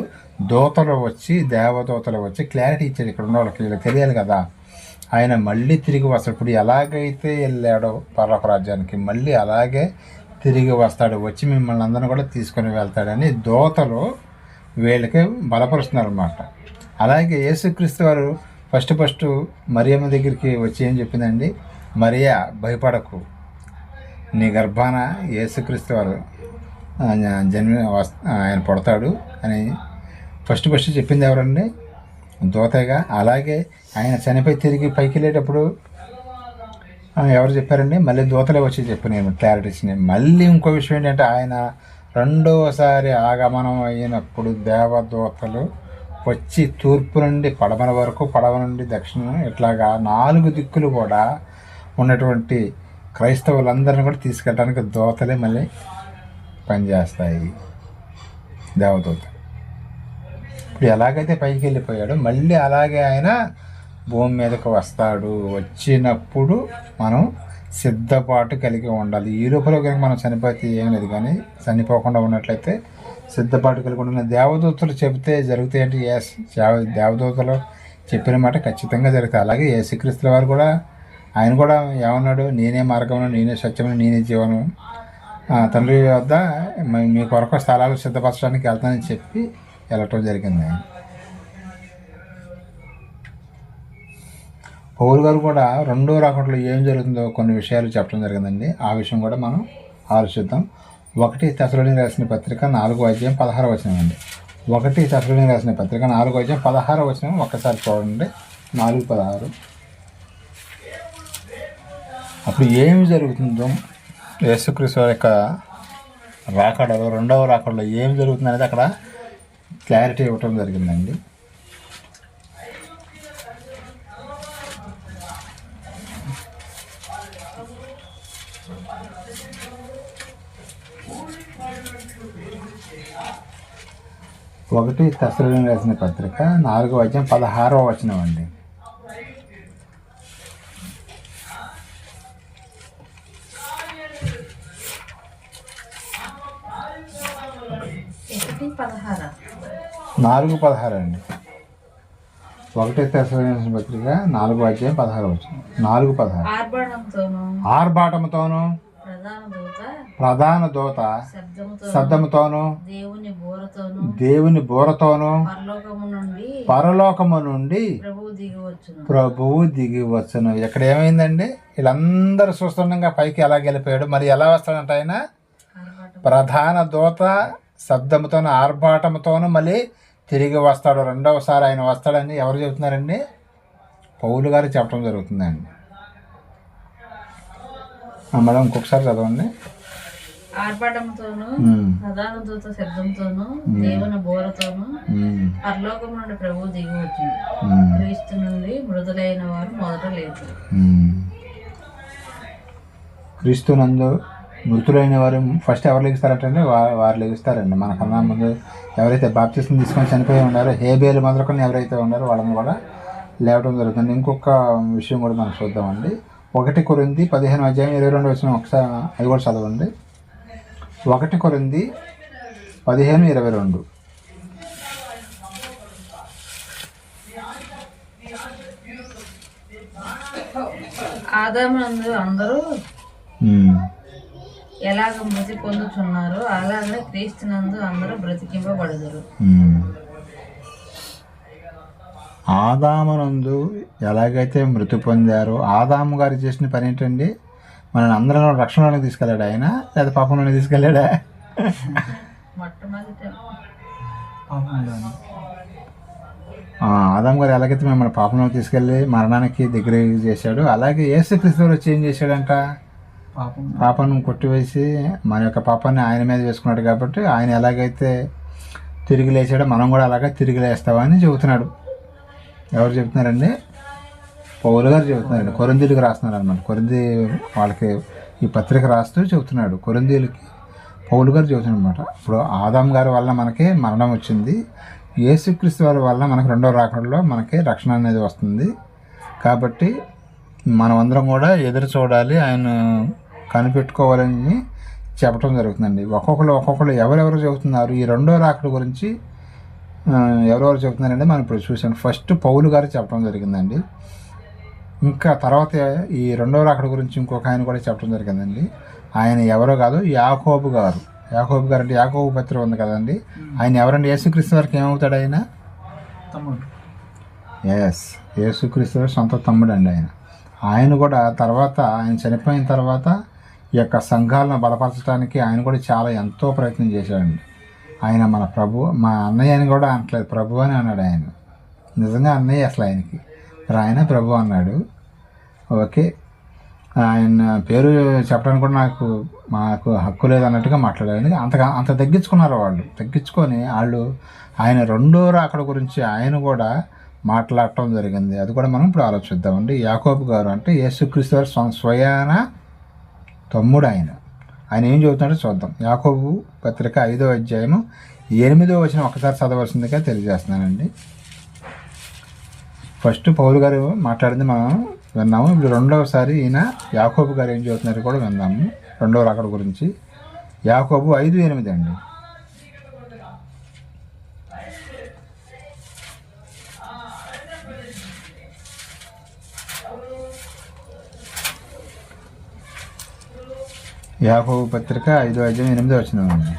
దేవదూతలు వచ్చి క్లారిటీ ఇచ్చాడు, ఇక్కడ ఉన్న వాళ్ళకి వీళ్ళకి తెలియాలి కదా, ఆయన మళ్ళీ తిరిగి వస్తాడు. ఇప్పుడు ఎలాగైతే వెళ్ళాడో పరలోక రాజ్యానికి మళ్ళీ అలాగే తిరిగి వస్తాడు, వచ్చి మిమ్మల్ని అందరినీ కూడా తీసుకొని వెళ్తాడని దూతలు వీళ్ళకి బలపరుస్తున్నారు అన్నమాట. అలాగే యేసుక్రీస్తు వారు ఫస్ట్ మరియమ్మ దగ్గరికి వచ్చి ఏం చెప్పిందండి? మరియా, భయపడకు, నీ గర్భాన యేసుక్రీస్తు వారు ఆయన పుడతాడు అని ఫస్ట్ చెప్పింది ఎవరండి? దూతగా. అలాగే ఆయన చనిపోయి తిరిగి పైకి వెళ్ళేటప్పుడు ఎవరు చెప్పారండి? మళ్ళీ దూతలే వచ్చి నేను క్లారిటీ ఇచ్చినాయి. మళ్ళీ ఇంకో విషయం ఏంటంటే ఆయన రెండోసారి ఆగమనం అయినప్పుడు దేవదూతలు వచ్చి తూర్పు నుండి పడమర వరకు, పడవ నుండి దక్షిణం, ఇట్లాగా 4 దిక్కులు కూడా ఉన్నటువంటి క్రైస్తవులందరినీ కూడా తీసుకెళ్ళడానికి దూతలే మళ్ళీ పనిచేస్తాయి, దేవదూత. ఇప్పుడు ఎలాగైతే పైకి వెళ్ళిపోయాడో మళ్ళీ అలాగే ఆయన భూమి మీదకు వస్తాడు. వచ్చినప్పుడు మనం సిద్ధపాటు కలిగి ఉండాలి. ఈ రూపంలో కనుక మనం చనిపోతే ఏం లేదు, కానీ చనిపోకుండా ఉన్నట్లయితే సిద్ధపాటు కలిగి ఉండాలి. దేవదూతలు చెబితే జరుగుతాయి అంటే దేవదూతలు చెప్పిన మాట ఖచ్చితంగా జరుగుతాయి. అలాగే యేసుక్రీస్తుల వారు కూడా ఆయన కూడా ఏమన్నాడు? నేనే మార్గమును, నేనే సత్యమును, నేనే జీవనం, తండ్రి వద్ద మీ కొరకు స్థలాలు సిద్ధపరచడానికి వెళ్తానని చెప్పి వెళ్ళటం జరిగింది. పౌలు గారు కూడా రెండో రాకడలో ఏం జరుగుతుందో కొన్ని విషయాలు చెప్పడం జరిగిందండి. ఆ విషయం కూడా మనం ఆలోచిద్దాం. 1 తెస్సలోనికీయులకు రాసిన పత్రిక 4:16 అండి. 1 తెస్సలోనికీయులకు రాసిన పత్రిక 4:16 ఒక్కసారి చూడండి. 4:16. అప్పుడు ఏమి జరుగుతుందో, యేసుక్రీస్తు యొక్క రాకడలో, రెండవ రాకడలో ఏం జరుగుతుంది అనేది అక్కడ క్లారిటీ ఇవ్వటం జరిగిందండి. ఒకటి తెస్సలోనికీయులకు రాసిన పత్రిక 4:16 అండి. నాలుగు 16 అండి. 1 తెస్సలోనికీయులకు పత్రిక 4:16. 4:16. ఆర్భాటముతోను ప్రధాన దూత శబ్దముతో శబ్దముతోను దేవుని బోరతోను పరలోకము నుండి ప్రభువు దిగి వచ్చును. ఇక్కడ ఏమైందండి, వీళ్ళందరూ చూస్తుండగా పైకి ఎలా గెలిపాడు, మరి ఎలా వస్తాడంట ఆయన? ప్రధాన దూత శబ్దముతోను ఆర్భాటముతోను మళ్ళీ తిరిగి వస్తాడు. రెండవసారి ఆయన వస్తాడని ఎవరు చెబుతున్నారండి? పౌలు గారు చెప్పడం జరుగుతుందండి. మేడం ఇంకొకసారి చదవండి. ఆర్భాటంతోను ప్రధాన దూత శబ్దంతోను దేవుని బోరతోను పరలోకం నుండి ప్రభువు దిగి వచ్చింది. క్రీస్తు నుండి మృదులైన వారు మొదట లేదు. క్రీస్తు నందు మృతులైన వారు ఫస్ట్ ఎవరు లెగిస్తారంటే వారు లెగిస్తారండి. మనకన్నా ముందు ఎవరైతే బాప్తిస్మం తీసుకొని చనిపోయి ఉన్నారో, హేబేలు మొదలుకొని ఎవరైతే ఉన్నారో వాళ్ళని కూడా లేవడం జరుగుతుంది. ఇంకొక విషయం కూడా మనం చూద్దామండి. 1 కొరింథీ 15:22 ఒకసారి అది కూడా చదవండి. 1 కొరింథీ 15:22. ఆదామునందు అందరూ ఎలాగ మృతి పొందుతున్నారు అలాగే క్రీస్తునందు అందరూ బ్రతికింపబడుదురు. ఆదామునందు ఎలాగైతే మృతి పొందారో, ఆదాము గారు చేసిన పని ఏంటండి? మనల్ని అందరం రక్షణలోకి తీసుకెళ్ళాడు ఆయన, లేదా పాపంలోనే తీసుకెళ్ళాడా? ఆదాము గారు ఎలాగైతే మిమ్మల్ని పాపంలోకి తీసుకెళ్ళి మరణానికి దగ్గర చేశాడు, అలాగే యేసుక్రీస్తు వచ్చి ఏం చేశాడంట? పాపాన్ని కొట్టివేసి మన యొక్క పాపాన్ని ఆయన మీద వేసుకున్నాడు. కాబట్టి ఆయన ఎలాగైతే తిరిగి లేచాడో మనం కూడా అలాగే తిరిగి లేస్తామని చెబుతున్నాడు. ఎవరు చెబుతున్నారండి? పౌలు గారు చెబుతున్నారండి. కొరింథీలకు రాస్తున్నారు అనమాట. కొరింథీ వాళ్ళకి ఈ పత్రిక రాస్తూ చెబుతున్నాడు. కొరింథీలకి పౌలు గారు చెబుతున్నాడు అనమాట. ఇప్పుడు ఆదాం గారి వల్ల మనకి మరణం వచ్చింది, యేసుక్రీస్తు వారి వల్ల మనకు రెండవ రాకడలో మనకి రక్షణ అనేది వస్తుంది. కాబట్టి మనమందరం కూడా ఎదురు చూడాలి, ఆయన కనిపెట్టుకోవాలని చెప్పడం జరుగుతుందండి. ఒక్కొక్కరు ఎవరెవరు చెబుతున్నారు ఈ రెండో రాకడ గురించి, ఎవరెవరు చెబుతున్నారంటే మనం ఇప్పుడు చూసాం. ఫస్ట్ పౌలు గారు చెప్పడం జరిగిందండి. ఇంకా తర్వాత ఈ రెండో రాకడ గురించి ఇంకొక ఆయన కూడా చెప్పడం జరిగిందండి. ఆయన ఎవరో కాదు, యాకోబు గారు. యాకోబు గారు అంటే యాకోబు పత్రిక ఉంది కదండి, ఆయన ఎవరండి? యేసుక్రీస్తు వారికి ఏమవుతాడు ఆయన? తమ్ముడు. యేసుక్రీస్తు వారి సొంత తమ్ముడు అండి ఆయన. ఆయన కూడా తర్వాత ఆయన చనిపోయిన తర్వాత ఈ యొక్క సంఘాలను బలపరచడానికి ఆయన కూడా చాలా ఎంతో ప్రయత్నం చేశాడండి. ఆయన మన ప్రభు, మా అన్నయ్య అని కూడా అనట్లేదు, ప్రభు అని అన్నాడు ఆయన. నిజంగా అన్నయ్య అసలు ఆయనకి, ఆయన ప్రభు అన్నాడు. ఓకే, ఆయన పేరు చెప్పడానికి కూడా మాకు హక్కు లేదన్నట్టుగా మాట్లాడారు. అంత తగ్గించుకున్నారు వాళ్ళు. తగ్గించుకొని ఆయన రెండో రాకడ గురించి ఆయన కూడా మాట్లాడటం జరిగింది. అది కూడా మనం ఇప్పుడు ఆలోచిద్దామండి. యాకోబు గారు అంటే యేసుక్రీస్తు వారి స్వయాన తమ్ముడు ఆయన. ఆయన ఏం చెబుతున్నాడో చూద్దాం. యాకోబు పత్రిక 5వ అధ్యాయము 8వ వచనం ఒకసారి చదవలసిందిగా తెలియజేస్తున్నానండి. ఫస్ట్ పౌలు గారు మాట్లాడింది మనం విన్నాము. ఇప్పుడు రెండవసారి ఈయన యాకోబు గారు ఏం చెబుతున్నారు కూడా విన్నాము రెండవ రాకడ గురించి. యాకోబు 5:8 అండి. యాకోబు పత్రిక 5వ అధ్యాయం 8వ వచనం అండి.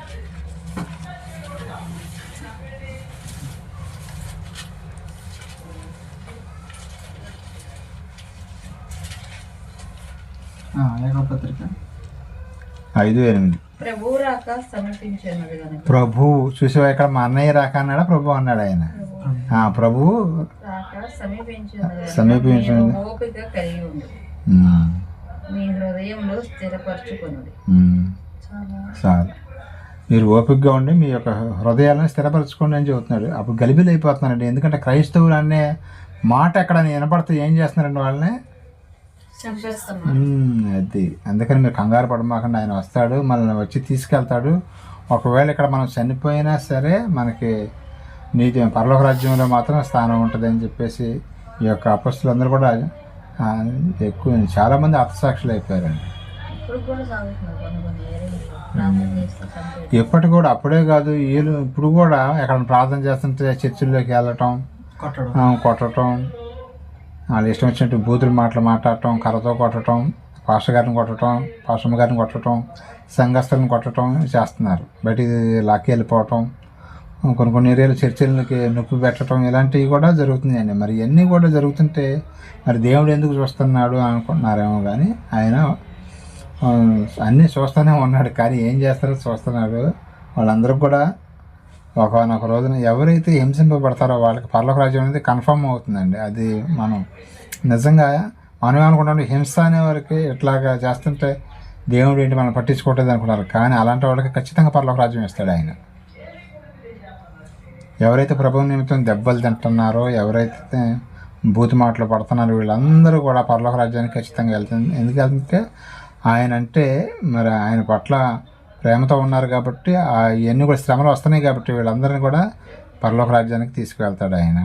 యాకోబు పత్రిక 5:8. ప్రభువు రాక సమీపించినది గనుక. ప్రభువు చూసావా, ఇక్కడ మా అన్నయ్య రాక అన్నాడా ప్రభు అన్నాడు ఆయన? ప్రభువు రాక సమీపించినది, ఓపిక కలిగి ఉంది, మీ హృదయంలో స్థిరపరచుకున్నది. చాలు, మీరు ఓపికగా ఉండి మీ యొక్క హృదయాలను స్థిరపరచుకోండి అని చెబుతున్నాడు. అప్పుడు గలిబిలు అయిపోతున్నారండి. ఎందుకంటే క్రైస్తవులు అనే మాట ఎక్కడ వినపడితే ఏం చేస్తున్నారండి? వాళ్ళని అది. అందుకని మీరు కంగారు పడమాకండి. ఆయన వస్తాడు, మనల్ని వచ్చి తీసుకెళ్తాడు. ఒకవేళ ఇక్కడ మనం చనిపోయినా సరే మనకి నీతి పరలోక రాజ్యంలో మాత్రం స్థానం ఉంటుంది అని చెప్పేసి ఈ యొక్క అపస్తులందరూ కూడా ఎక్కువ చాలామంది హతసాక్షులు అయిపోయారండి. ఎప్పటి కూడా అప్పుడే కాదు, వీళ్ళు ఇప్పుడు కూడా ఎక్కడ ప్రార్థన చేస్తుంటే చర్చిల్లోకి వెళ్ళటం, కొట్టడం, వాళ్ళు ఇష్టం వచ్చినట్టు బూతులు మాటలు మాట్లాడటం, కర్రతో కొట్టడం, పాస్టర్ గారిని కొట్టడం, పాస్టమ్మ గారిని కొట్టడం, సంఘస్థలను కొట్టడం చేస్తున్నారు, బయటికి లాక్కి వెళ్ళిపోవటం, కొన్ని ఏరియాలు చర్చిలకి నొప్పి పెట్టడం, ఇలాంటివి కూడా జరుగుతున్నాయండి. మరి ఇవన్నీ కూడా జరుగుతుంటే మరి దేవుడు ఎందుకు చూస్తున్నాడు అనుకుంటున్నారేమో, కానీ ఆయన అన్నీ చూస్తూనే ఉన్నాడు. కానీ ఏం చేస్తారో చూస్తున్నాడు. వాళ్ళందరూ కూడా ఒకనొక రోజున ఎవరైతే హింసింపబడతారో వాళ్ళకి పరలోక రాజ్యం అనేది కన్ఫర్మ్ అవుతుందండి. అది మనం నిజంగా మనం అనుకుంటాం హింస అనే వారికి ఇట్లాగా చేస్తుంటే దేవుడు ఏంటి మనం పట్టించుకోవట్లేదు అనుకుంటారు. కానీ అలాంటి వాళ్ళకి ఖచ్చితంగా పరలోక రాజ్యం ఇస్తాడు ఆయన. ఎవరైతే ప్రభువు నిమిత్తం దెబ్బలు తింటున్నారో, ఎవరైతే బూతు మాటలు పడుతున్నారో వీళ్ళందరూ కూడా పరలోక రాజ్యానికి ఖచ్చితంగా వెళ్తుంది. ఎందుకంటే ఆయన అంటే మరి ఆయన పట్ల ప్రేమతో ఉన్నారు కాబట్టి ఇవన్నీ కూడా శ్రమలు వస్తున్నాయి కాబట్టి వీళ్ళందరినీ కూడా పరలోక రాజ్యానికి తీసుకువెళ్తాడు ఆయన.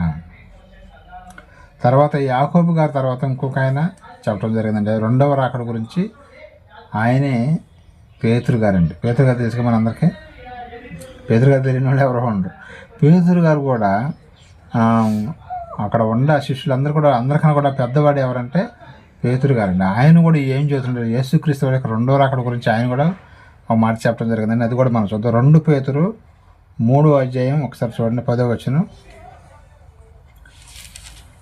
తర్వాత యాకోబు గారి తర్వాత ఇంకొక ఆయన చెప్పడం జరిగిందండి. రెండవ రాకడ గురించి ఆయనే పేతురు గారండి. పేతురు గారు తెలుసుగా మనందరికీ. పేతురు గారు తెలియని వాళ్ళు ఎవరో ఉండరు. పేతురు గారు కూడా అక్కడ ఉన్న శిష్యులందరూ కూడా అందరికన్నా కూడా పెద్దవాడు ఎవరంటే పేతురు గారండి. ఆయన కూడా ఏం చేస్తుంటారు, యేసుక్రీస్తు వారి యొక్క రెండో రాకడ గురించి ఆయన కూడా ఒక మాట చెప్పడం జరిగిందండి. అది కూడా మనం చూద్దాం. 2 పేతురు 3వ అధ్యాయం ఒకసారి చూడండి, 10వ వచనం.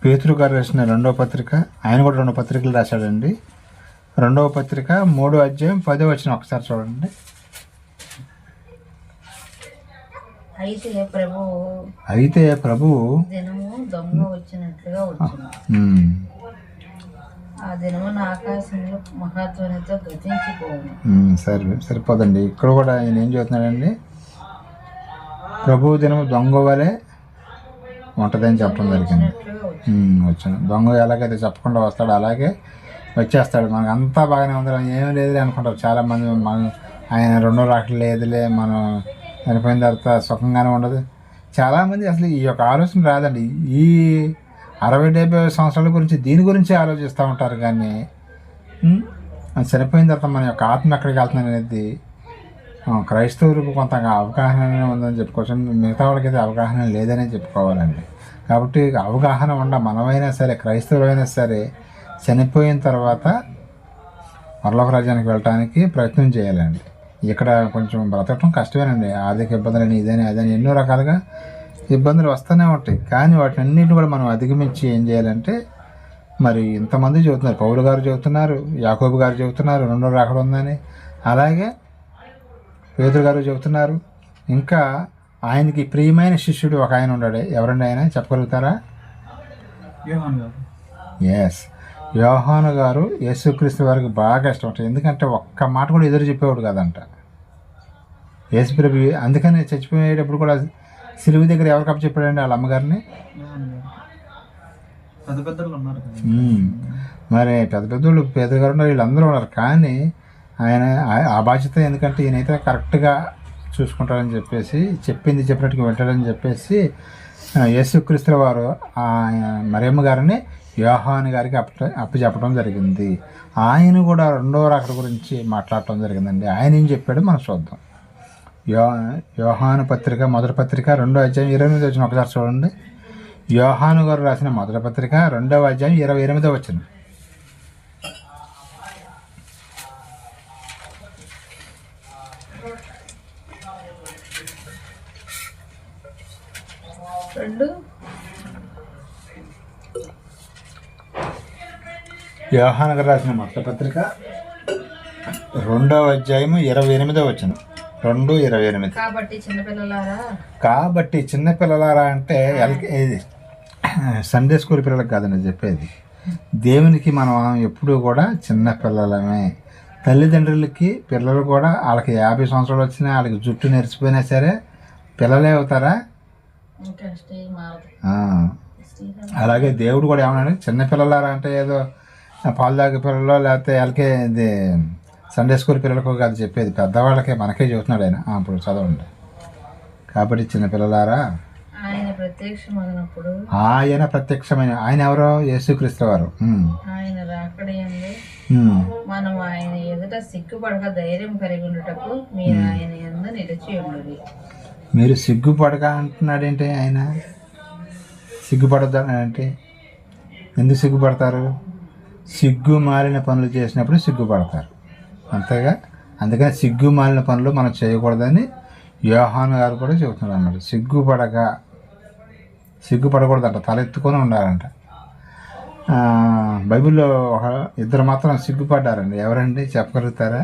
పేతురు గారు రాసిన 2వ పత్రిక, ఆయన కూడా 2 పత్రికలు రాశాడండి. 2వ పత్రిక 3వ అధ్యాయం 10వ వచనం ఒకసారి చూడండి. అయితే ప్రభువు దినము దొంగ వచ్చినట్లుగా వచ్చింది. ఆ దినమున ఆకాశంలో మహాధ్వనితో గతించిపోవును. సరిపోదండి. ఇక్కడ కూడా ఆయన ఏం చెబుతున్నాడండి, ప్రభు దినము దొంగ వలె ఉంటుందని చెప్పడం జరిగింది. వచ్చాను దొంగ ఎలాగైతే చెప్పకుండా వస్తాడో అలాగే వచ్చేస్తాడు. మనకు అంతా బాగానే ఉంది, ఏం లేదులే అనుకుంటారు చాలామంది. ఆయన రెండో రాకడ లేదులే, మనం చనిపోయిన తర్వాత సుఖంగానే ఉండదు. చాలామంది అసలు ఈ యొక్క ఆలోచన రాదండి. ఈ 60-70 సంవత్సరాల గురించి దీని గురించి ఆలోచిస్తూ ఉంటారు. కానీ చనిపోయిన తర్వాత మన యొక్క ఆత్మ ఎక్కడికి వెళ్తుంది అనేది క్రైస్తవులకు కొంత అవగాహన ఉందని చెప్పుకోవచ్చు. మిగతా వాళ్ళకైతే అవగాహన లేదని చెప్పుకోవాలండి. కాబట్టి అవగాహన ఉండ మనమైనా సరే, క్రైస్తవులైనా సరే చనిపోయిన తర్వాత పరలోక రాజ్యానికి వెళ్ళటానికి ప్రయత్నం చేయాలండి. ఇక్కడ కొంచెం బ్రతకటం కష్టమేనండి. ఆర్థిక ఇబ్బందులని ఇదని అదని ఎన్నో రకాలుగా ఇబ్బందులు వస్తూనే ఉంటాయి. కానీ వాటిని అన్నింటిని కూడా మనం అధిగమించి ఏం చేయాలంటే, మరి ఇంతమంది చెబుతున్నారు, పౌలు గారు చెబుతున్నారు, యాకోబు గారు చెబుతున్నారు రెండో రాకడ ఉందని, అలాగే పేతురు గారు చెబుతున్నారు. ఇంకా ఆయనకి ప్రియమైన శిష్యుడు ఒక ఆయన ఉన్నాడు. ఎవరండి ఆయన, చెప్పగలుగుతారా? ఎస్, యోహాను గారు యేసుక్రీస్తు వారికి బాగా ఇష్టం ఉంటుంది. ఎందుకంటే ఒక్క మాట కూడా ఎదురు చెప్పేవాడు కాదంట యేసుప్రభు. అందుకని చచ్చిపోయేటప్పుడు కూడా సిలువు దగ్గర ఎవరికి అప్పు చెప్పాడండి, వాళ్ళ అమ్మగారిని. మరి పెద్ద పెద్దోళ్ళు పేదగారు ఉన్నారు, వీళ్ళందరూ ఉన్నారు. కానీ ఆయన ఆ బాధ్యత, ఎందుకంటే ఈయనైతే కరెక్ట్గా చూసుకుంటారని చెప్పేసి, చెప్పింది చెప్పినట్టుగా వింటాడని చెప్పేసి యేసుక్రీస్తు వారు మరియమ్మ గారిని యోహాను గారికి అప్పు చెప్పడం జరిగింది. ఆయన కూడా రెండో రాకడ గురించి మాట్లాడటం జరిగిందండి. ఆయన ఏం చెప్పాడో మనం చూద్దాం. యోహాను పత్రిక మొదటి పత్రిక 2వ అధ్యాయం 28వ వచనం ఒకసారి చూడండి. యోహాను గారు రాసిన మొదటి పత్రిక 2వ అధ్యాయం 28వ వచనం. యోహాను గారు రాసిన మొదటి పత్రిక 2వ అధ్యాయం 28వ వచనం. 2:28. కాబట్టి చిన్నపిల్లలారా అంటే సండే స్కూల్ పిల్లలకు కాదండి చెప్పేది. దేవునికి మనం ఎప్పుడూ కూడా చిన్న పిల్లలమే. తల్లిదండ్రులకి పిల్లలు కూడా వాళ్ళకి 50 సంవత్సరాలు వచ్చినా, వాళ్ళకి జుట్టు నెరిసిపోయినా సరే పిల్లలే అవుతారా? అలాగే దేవుడు కూడా ఏమన్నాడు, చిన్నపిల్లలారా అంటే ఏదో పాలు తాగే పిల్లలు లేకపోతే వాళ్ళకే ఇది సండే స్కూల్ పిల్లలకు కాదు చెప్పేది, పెద్దవాళ్ళకే మనకే చెబుతున్నాడు ఆయన. ఇప్పుడు చదవండి. కాబట్టి చిన్నపిల్లలారా, ఆయన ప్రత్యక్షమైన, ఆయన ఎవరో యేసుక్రీస్తు వారు. ఆయన రాకడయందు మనం ఆయన ఎదుట సిగ్గుపడక ధైర్యం కలిగి ఉండటకు మీరు ఆయన యందు నిలిచి ఉండుడి. మీరు సిగ్గుపడక అంటున్నాడేంటి? ఆయన సిగ్గుపడద్దు అంటే ఎందుకు సిగ్గుపడతారు? సిగ్గు మారిన పనులు చేసినప్పుడు సిగ్గుపడతారు. అంతేగా అందుకని సిగ్గుమాలిన పనులు మనం చేయకూడదని యోహాను గారు కూడా చెబుతున్నారు అన్నమాట. సిగ్గుపడకూడదంట, తల ఎత్తుకొని ఉండాలంట. బైబిల్లో ఇద్దరు మాత్రం సిగ్గుపడ్డారండి. ఎవరండి చెప్పగలుగుతారా?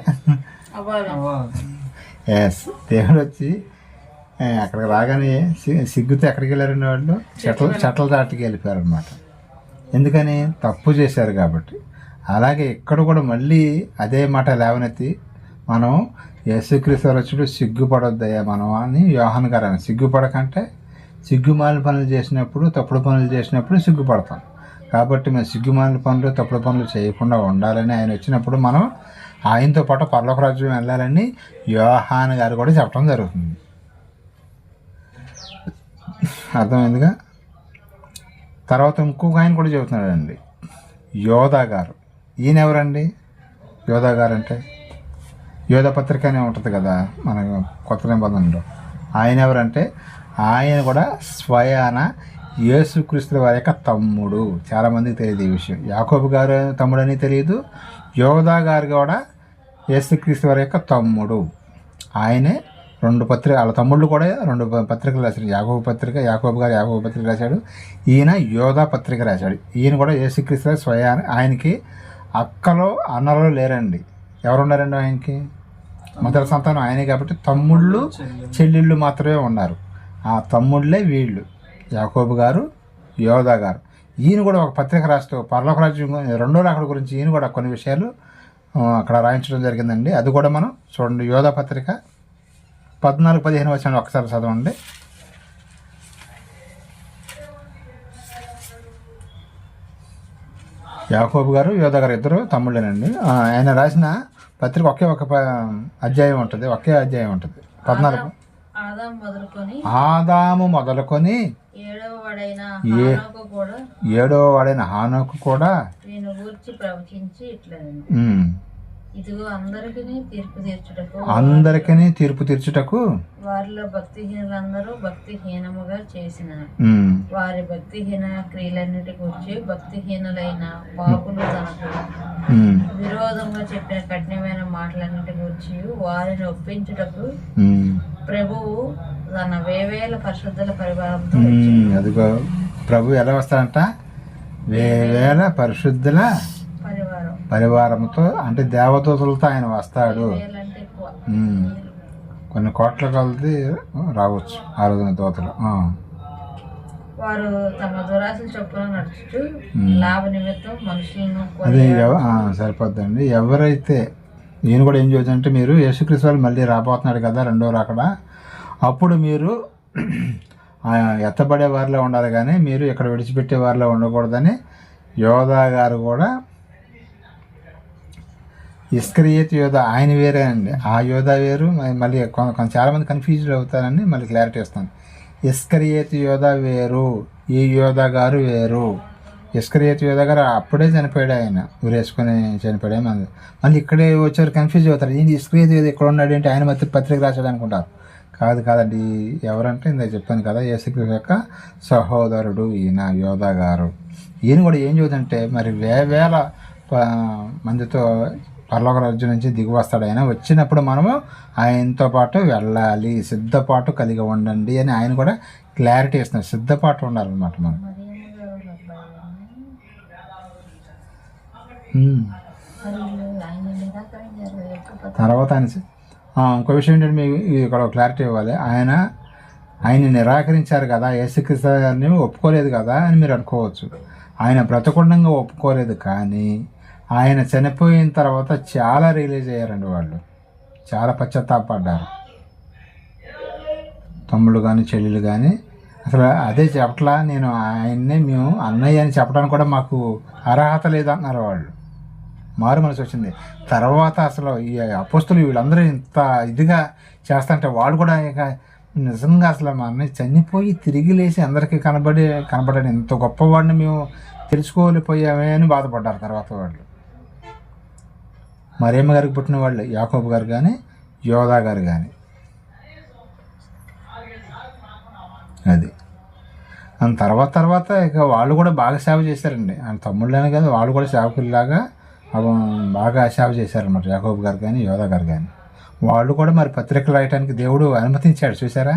ఎస్, దేవుడు వచ్చి అక్కడికి రాగానే సిగ్గుతో ఎక్కడికి వెళ్ళారండి వాళ్ళు? చెట్ల దాటికి వెళ్ళిపోయారు అనమాట. ఎందుకని? తప్పు చేశారు కాబట్టి. అలాగే ఇక్కడ కూడా మళ్ళీ అదే మాట లేవనెత్తి మనం యేసుక్రీస్తు వచ్చుడు సిగ్గుపడొద్దయ్యా మనం అని యోహాను గారు అని. సిగ్గుపడకంటే సిగ్గుమాలిన పనులు చేసినప్పుడు, తప్పుడు పనులు చేసినప్పుడు సిగ్గుపడతాం. కాబట్టి మేము సిగ్గుమాలిన పనులు, తప్పుడు పనులు చేయకుండా ఉండాలని ఆయన వచ్చినప్పుడు మనం ఆయనతో పాటు పరలోక రాజ్యం వెళ్ళాలని యోహాను గారు కూడా చెప్పడం జరుగుతుంది. అర్థమైందిగా? తర్వాత ఇంకొక ఆయన కూడా చెబుతున్నాడండి, యోధా గారు. ఈయన ఎవరండి? యోధా గారు అంటే యోధ పత్రిక అనే ఉంటుంది కదా మన కొత్త నిబంధనలో. ఆయన ఎవరంటే ఆయన కూడా స్వయాన యేసుక్రీస్తు వారి యొక్క తమ్ముడు. చాలామందికి తెలియదు ఈ విషయం. యాకోబు గారు తమ్ముడు అని తెలియదు. యోధా గారు కూడా యేసుక్రీస్తు వారి యొక్క తమ్ముడు. ఆయనే వాళ్ళ తమ్ముళ్ళు కూడా 2 పత్రికలు రాశాడు. యాకోబు గారు యాకోబు పత్రిక రాశాడు. ఈయన యోధా పత్రిక రాశాడు. ఈయన కూడా యేసుక్రీస్తు స్వయాన. ఆయనకి అక్కలో అన్నలో లేరండి. ఎవరున్నారండి ఆయనకి? మొదటి సంతానం ఆయనే కాబట్టి తమ్ముళ్ళు చెల్లెళ్ళు మాత్రమే ఉన్నారు. ఆ తమ్ముళ్ళే వీళ్ళు, యాకోబు గారు, యోధా గారు. ఈయన కూడా ఒక పత్రిక రాస్తూ పరలోక రాజ్యం రెండో రాకడ గురించి ఈయన కూడా కొన్ని విషయాలు అక్కడ రాయించడం జరిగిందండి. అది కూడా మనం చూడండి. యోధా పత్రిక 14-15 వచ్చాను, ఒకసారి చదవండి. యాకోబు గారు, యోధా గారు ఇద్దరు తమ్ముళ్ళేనండి. ఆయన రాసిన పత్రిక ఒకే అధ్యాయం ఉంటుంది. 14. ఆదాము మొదలుకొని 7వ వాడైన హానోకు కూడా ప్రవచించి ఇట్లా ఇదిగో అందరికీ తీర్పు తీర్చుటకు వారిలో భక్తిహీనులందరూ భక్తిహీనముగా చేసిన వారి భక్తిహీన క్రియలన్నిటికి వచ్చి భక్తిహీనులైన పాపులు తనకు విరోధంగా చెప్పిన కఠినమైన మాటలన్నిటికి వచ్చి వారిని ఒప్పించుటకు ప్రభువు తన వేవేల పరిశుద్ధుల పరివారంతో అదిగో ప్రభు ఎలా వస్తాడంట? వేవేల పరిశుద్ధుల పరివారంతో, అంటే దేవదూతలతో ఆయన వస్తాడు. కొన్ని కోట్ల కొలది రావచ్చు ఆ రోజున దూతలు. వారు తమ దురాశలు చొప్పున నడుచుచు లాభ నిమిత్తం మనుషులను. అదే సరిపోద్దండి. ఎవరైతే నేను కూడా ఏం చేయొచ్చంటే, మీరు యేసుక్రీస్తు వాళ్ళు మళ్ళీ రాబోతున్నాడు కదా రెండో రాకడ, అప్పుడు మీరు ఎత్తబడే వారిలో ఉండాలి కానీ మీరు ఇక్కడ విడిచిపెట్టే వారిలో ఉండకూడదని యోధా గారు కూడా. ఇస్కరియోతు యోధా ఆయన వేరే అండి. ఆ యోధా వేరు. మళ్ళీ చాలామంది కన్ఫ్యూజ్డ్ అవుతారని మళ్ళీ క్లారిటీ ఇస్తాను. ఇస్కరియోతు యోధా వేరు, ఈ యోధా గారు వేరు. ఇస్కరియోతు యోధా గారు అప్పుడే చనిపోయాడు, ఆయన ఊరేసుకొని చనిపోయాడు. మళ్ళీ ఇక్కడే వచ్చారు, కన్ఫ్యూజ్ అవుతారు. ఏంటి ఇస్కరియోతు యోధా ఇక్కడ ఉన్నాడు ఏంటి, ఆయన పత్రిక రాశాడు అనుకుంటారు. కాదండి. ఎవరంటే ఇందాక చెప్పాను కదా, యేసుక్రీస్తు యొక్క సహోదరుడు ఈయన యోధా గారు. ఈయన కూడా ఏం చదువుతుంటే మరి వేల మందితో పరలోక రాజ్యం నుంచి దిగి వస్తాడు ఆయన. వచ్చినప్పుడు మనము ఆయనతో పాటు వెళ్ళాలి, సిద్ధపాటు కలిగి ఉండండి అని ఆయన కూడా క్లారిటీ ఇస్తున్నారు. సిద్ధపాటు ఉండాలన్నమాట మనం. తర్వాత ఇంకో విషయం ఏంటంటే మీకు ఇక్కడ క్లారిటీ ఇవ్వాలి. ఆయన నిరాకరించారు కదా, యేసుక్రీస్తు గారిని ఒప్పుకోలేదు కదా అని మీరు అనుకోవచ్చు. ఆయన బ్రతకుండంగా ఒప్పుకోలేదు, కానీ ఆయన చనిపోయిన తర్వాత చాలా రియలైజ్ అయ్యారండి. వాళ్ళు చాలా పశ్చాత్తాపడ్డారు, తమ్ముళ్ళు కానీ చెల్లెలు కానీ. అసలు అదే చెప్పట్లా, నేను ఆయన్నే మేము అన్నయ్య అని చెప్పడానికి కూడా మాకు అర్హత లేదన్నారు వాళ్ళు. మారు మనసు వచ్చింది తర్వాత. అసలు ఈ అపోస్తులు వీళ్ళందరూ ఇంత ఇదిగా చేస్తుంటే వాళ్ళు కూడా ఇక నిజంగా అసలు మా అన్నయ్య చనిపోయి తిరిగి లేచి అందరికీ కనబడని ఇంత గొప్పవాడిని మేము తెలుసుకోలేకపోయామే అని బాధపడ్డారు తర్వాత వాళ్ళు. మరియమ్మ గారికి పుట్టిన వాళ్ళు యాకోబు గారు కానీ యోధా గారు కానీ. అది తర్వాత ఇక వాళ్ళు కూడా బాగా సేవ చేశారండి. ఆయన తమ్ముళ్ళనే కదా, వాళ్ళు కూడా సేవకుల్లాగా బాగా సేవ చేశారన్నమాట, యాకోబు గారు కానీ యోధా గారు కానీ. వాళ్ళు కూడా మరి పత్రికలు రాయటానికి దేవుడు అనుమతించాడు, చూసారా.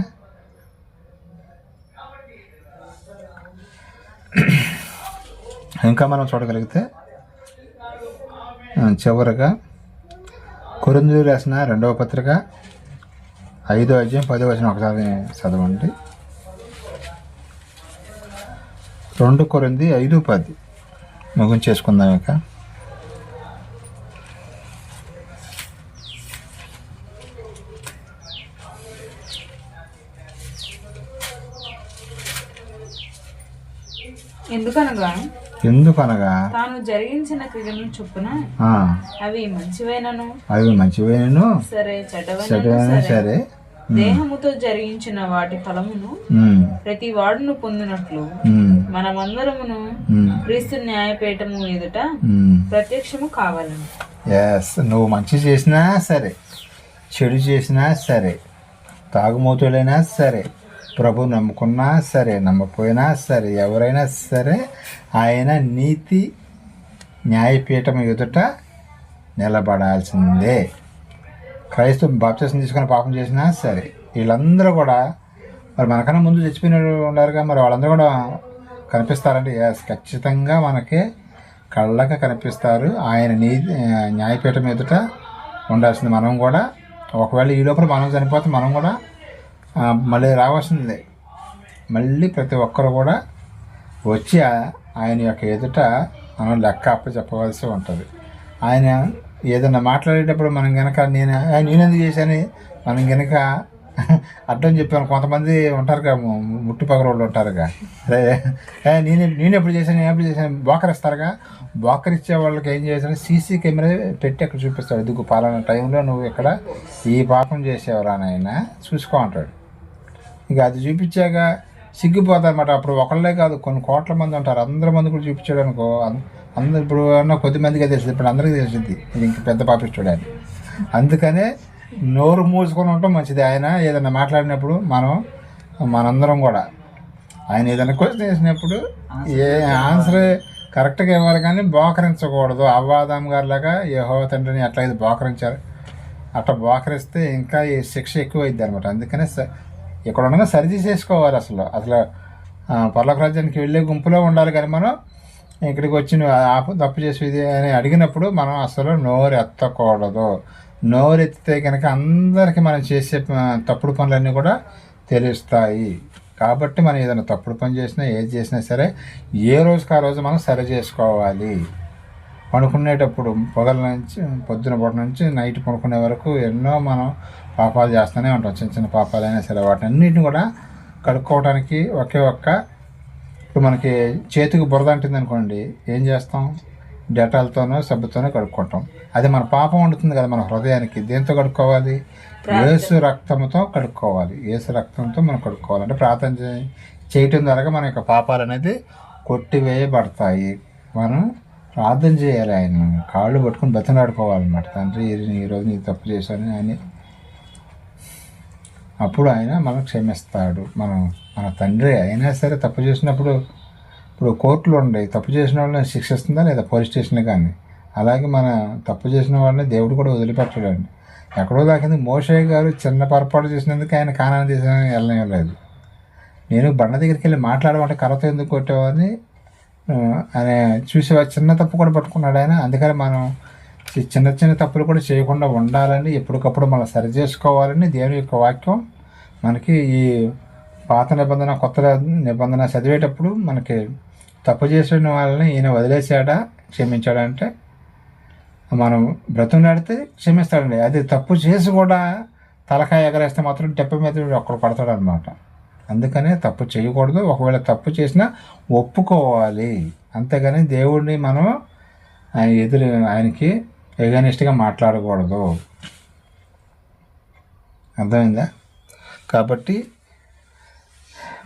ఇంకా మనం చూడగలిగితే చివరగా కొరింథీయులకు రాసిన 2వ పత్రిక 5వ అధ్యాయం 10వ వచనం ఒకసారి చదవండి. 2 కొరింథీ 5:10 ముగించేసుకుందాం ఇక. ఎందుకనగా తాను జరిగించిన క్రియలను చొప్పున అవి మంచివైనను సరే చెడ్డవైనా సరే దేహముతో జరిగించిన వాటి ఫలమును ప్రతి వాడును పొందినట్లు మనమందరమును క్రీస్తు న్యాయపీఠము ఎదుట ప్రత్యక్షము కావాలని. నువ్వు మంచి చేసినా సరే, చెడు చేసినా సరే, తాగుమోతులైనా సరే, ప్రభు నమ్ముకున్నా సరే, నమ్మకపోయినా సరే, ఎవరైనా సరే ఆయన నీతి న్యాయపీఠం ఎదుట నిలబడాల్సిందే. క్రైస్తవ బాప్తిసం తీసుకుని పాపం చేసినా సరే, వీళ్ళందరూ కూడా మరి మనకన్నా ముందు చచ్చిపోయిన ఉన్నారుగా, మరి వాళ్ళందరూ కూడా కనిపిస్తారంటే ఖచ్చితంగా మనకి కళ్ళకి కనిపిస్తారు. ఆయన న్యాయపీఠం ఎదుట ఉండాల్సింది మనం కూడా. ఒకవేళ ఈ లోపల మనం చనిపోతే మనం కూడా మళ్ళీ రావాల్సిందే. మళ్ళీ ప్రతి ఒక్కరు కూడా వచ్చి ఆయన యొక్క ఎదుట మనం లెక్క చెప్పవలసి ఉంటుంది. ఆయన ఏదైనా మాట్లాడేటప్పుడు మనం కనుక నేనెందుకు చేశాను మనం కనుక అర్థం చెప్పాను. కొంతమంది ఉంటారుగా, ముట్టుపగల వాళ్ళు ఉంటారుగా, నేను ఎప్పుడు చేశాను బోకరిస్తారుగా. బోకరిచ్చే వాళ్ళకి ఏం చేశాను, సీసీ కెమెరా పెట్టి అక్కడ చూపిస్తాడు. ఎందుకు పలానా టైంలో నువ్వు ఇక్కడ ఈ పాపం చేసేవరా నాయన చూసుకో అంటాడు. ఇక అది చూపించాక సిగ్గిపోతారన్నమాట. అప్పుడు ఒకళ్ళే కాదు, కొన్ని కోట్ల మంది ఉంటారు, అందరి మంది కూడా చూపించాడు అనుకో. అందరు ఇప్పుడు అన్న కొద్ది మందిగా తెలిసింది, ఇప్పుడు అందరికీ తెలిసింది ఇది ఇంక పెద్ద పాపిస్తాడు అని. అందుకనే నోరు మూసుకొని ఉండటం మంచిది. ఆయన ఏదైనా మాట్లాడినప్పుడు మనందరం కూడా ఆయన ఏదైనా క్వశ్చన్ వేసినప్పుడు ఏ ఆన్సర్ కరెక్ట్గా ఇవ్వాలి, కానీ బోకరించకూడదు. అవ్వాదాం గారిలాగా యెహోవా తండ్రిని అట్లయితే బోకరించారు, అట్లా బోకరిస్తే ఇంకా ఈ శిక్ష ఎక్కువ అవుద్ది అనమాట. అందుకనే ఇక్కడ ఉండగా సరిచేసేసుకోవాలి. అసలు పర్లోక రాజ్యానికి వెళ్ళే గుంపులో ఉండాలి, కానీ మనం ఇక్కడికి వచ్చి తప్పు చేసేది అని అడిగినప్పుడు మనం అసలు నోరు ఎత్తకూడదు. నోరు ఎత్తితే కనుక అందరికీ మనం చేసే తప్పుడు పనులన్నీ కూడా తెలుస్తాయి. కాబట్టి మనం ఏదైనా తప్పుడు పని చేసినా ఏది చేసినా సరే ఏ రోజుకి ఆ రోజు మనం సరి చేసుకోవాలి. పడుకునేటప్పుడు పొద్దున పూట నుంచి నైట్ పడుకునే వరకు ఎన్నో మనం పాపాలు చేస్తూనే ఉంటాం. చిన్న చిన్న పాపాలైనా సరే వాటి అన్నింటిని కూడా కడుక్కోవడానికి ఇప్పుడు మనకి చేతికి బురద అంటుంది అనుకోండి, ఏం చేస్తాం, డెటాల్తోనో సబ్బుతోనో కడుక్కుంటాం. అది మన పాపం ఉంటుంది కదా మన హృదయానికి. దేంతో కడుక్కోవాలి, యేసు రక్తంతో కడుక్కోవాలి. యేసు రక్తంతో మనం కడుక్కోవాలి. అంటే ప్రార్థన చేయటం ద్వారా మన యొక్క పాపాలు అనేది కొట్టివేయబడతాయి. మనం ప్రార్థన చేయాలి, ఆయన కాళ్ళు పట్టుకుని బతిలాడుకోవాలన్నమాట. తండ్రి ఈరోజు నీ తప్పు చేశాను అని. అప్పుడు ఆయన మనం క్షమిస్తాడు. మన తండ్రి అయినా సరే తప్పు చేసినప్పుడు, ఇప్పుడు కోర్టులు ఉండవు, తప్పు చేసిన వాళ్ళని శిక్షిస్తుందా లేదా పోలీస్ స్టేషన్ కానీ, అలాగే మన తప్పు చేసిన వాళ్ళని దేవుడు కూడా వదిలిపెట్టడండి. ఎక్కడో దాకింది మోషే గారు చిన్న పొరపాటు చేసినందుకు ఆయన కానాన్ని తీసిన వెళ్ళలేదు. నేను బండ దగ్గరికి వెళ్ళి మాట్లాడమంటే కర్రతో ఎందుకు కొట్టేవాడిని అని చూసేవాడు. చిన్న తప్పు కూడా పట్టుకున్నాడు ఆయన. అందుకని మనం చిన్న చిన్న తప్పులు కూడా చేయకుండా ఉండాలని, ఎప్పటికప్పుడు మనం సరి చేసుకోవాలని దేవుని యొక్క వాక్యం మనకి ఈ పాత నిబంధన కొత్త నిబంధన చదివేటప్పుడు మనకి తప్పు చేసిన వాళ్ళని ఈయన వదిలేసాడా క్షమించాడా అంటే మనం బ్రతుకులాడితే క్షమిస్తాడండి. అది తప్పు చేసి కూడా తలకాయ ఎగరేస్తే మాత్రం టెప్ప మీద ఒక్కడు పడతాడు అనమాట. అందుకనే తప్పు చేయకూడదు. ఒకవేళ తప్పు చేసినా ఒప్పుకోవాలి, అంతేగాని దేవుడిని మనం ఆయనకి ఎగనిస్ట్గా మాట్లాడకూడదు. అర్థమైందా? కాబట్టి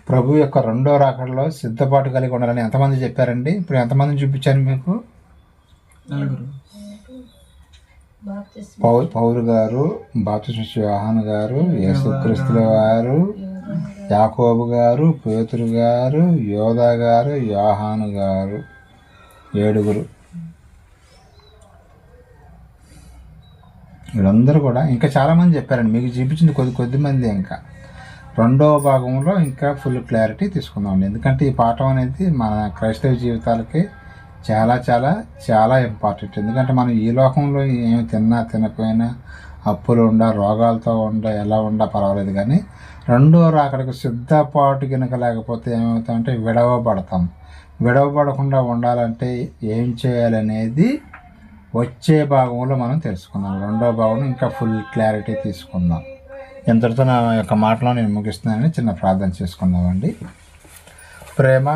ప్రభు యొక్క రెండో రాకడలో సిద్ధపాటు కలిగి ఉండాలని ఎంతమంది చెప్పారండి? ఇప్పుడు ఎంతమందిని చూపించాను మీకు? పౌలు గారు, బాప్తిస్మ యోహాను గారు, యేసుక్రీస్తుల వారు, యాకోబు గారు, పేతురు గారు, యోధా గారు, యోహాను గారు, 7. వీళ్ళందరూ కూడా ఇంకా చాలామంది చెప్పారండి, మీకు చూపించింది కొద్ది మంది. ఇంకా రెండవ భాగంలో ఇంకా ఫుల్ క్లారిటీ తీసుకుందామండి. ఎందుకంటే ఈ పాఠం అనేది మన క్రైస్తవ జీవితాలకి చాలా చాలా చాలా ఇంపార్టెంట్. ఎందుకంటే మనం ఈ లోకంలో ఏమి తినకపోయినా అప్పులు రోగాలతో ఎలా పర్వాలేదు, కానీ రెండో రాకడకు సిద్ధపాటు కనుక లేకపోతే ఏమవుతామంటే విడవబడకుండా ఉండాలంటే ఏం చేయాలనేది వచ్చే భాగంలో మనం తెలుసుకుందాం. రెండో భాగంలో ఇంకా ఫుల్ క్లారిటీ తీసుకుందాం. ఇంతటితో నా యొక్క మాటలో నేను ముగిస్తున్నానని చిన్న ప్రార్థన చేసుకుందామండి. ప్రేమ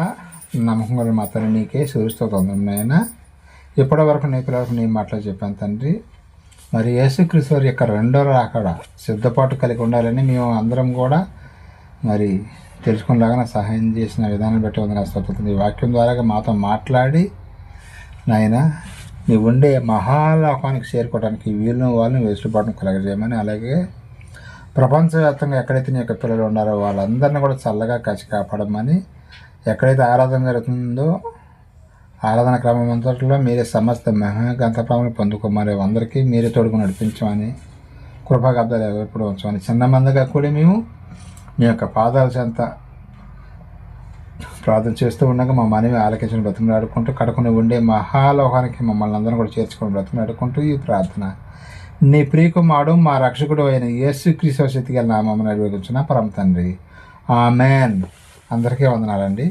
నమ్మకం గల మా తండ్రి, నీకే సూర్యస్తోత్రమైనా ఇప్పటి వరకు నీ పిల్లలకు నీ మాటలు చెప్పాను తండ్రి. మరి యేసుక్రీస్తు వారి యొక్క రెండో రాకడ సిద్ధపాటు కలిగి ఉండాలని మేము అందరం కూడా మరి తెలుసుకునేలాగా సహాయం చేసిన విధానం బట్టి ఉంది స్తోత్రం. ఈ వాక్యం ద్వారా మాతో మాట్లాడి నాయన నీ ఉండే మహాలోకానికి చేరుకోవడానికి వీళ్ళని వాళ్ళని వెసులుబాటును కలగజేయమని, అలాగే ప్రపంచవ్యాప్తంగా ఎక్కడైతే నీ యొక్క పిల్లలు ఉన్నారో వాళ్ళందరినీ కూడా చల్లగా కాచి కాపాడమని, ఎక్కడైతే ఆరాధన జరుగుతుందో ఆరాధన క్రమం అంతట్లో మీరే సమస్త మహాగంతప్రాములు పొందుకోమని, అందరికీ మీరే తోడుకు నడిపించమని, కృపాగబ్దాలు ఎప్పుడు ఉంచమని, చిన్న మందిగా కూడా మేము మీ యొక్క పాదాల చెంత ప్రార్థన చేస్తూ ఉండగా మా మనవి ఆలకించిన బ్రతుకులాడుకుంటూ కడకుని ఉండే మహాలోకానికి మమ్మల్ని అందరం కూడా చేర్చుకుని బ్రతుకులాడుకుంటూ ఈ ప్రార్థన నీ ప్రియకుమారుడు మా రక్షకుడు అయిన యేసుక్రీస్తు శక్తిగల నామమున అడుగుచున్న పరమ తండ్రి, ఆమేన్. అందరికీ వందనాలండి.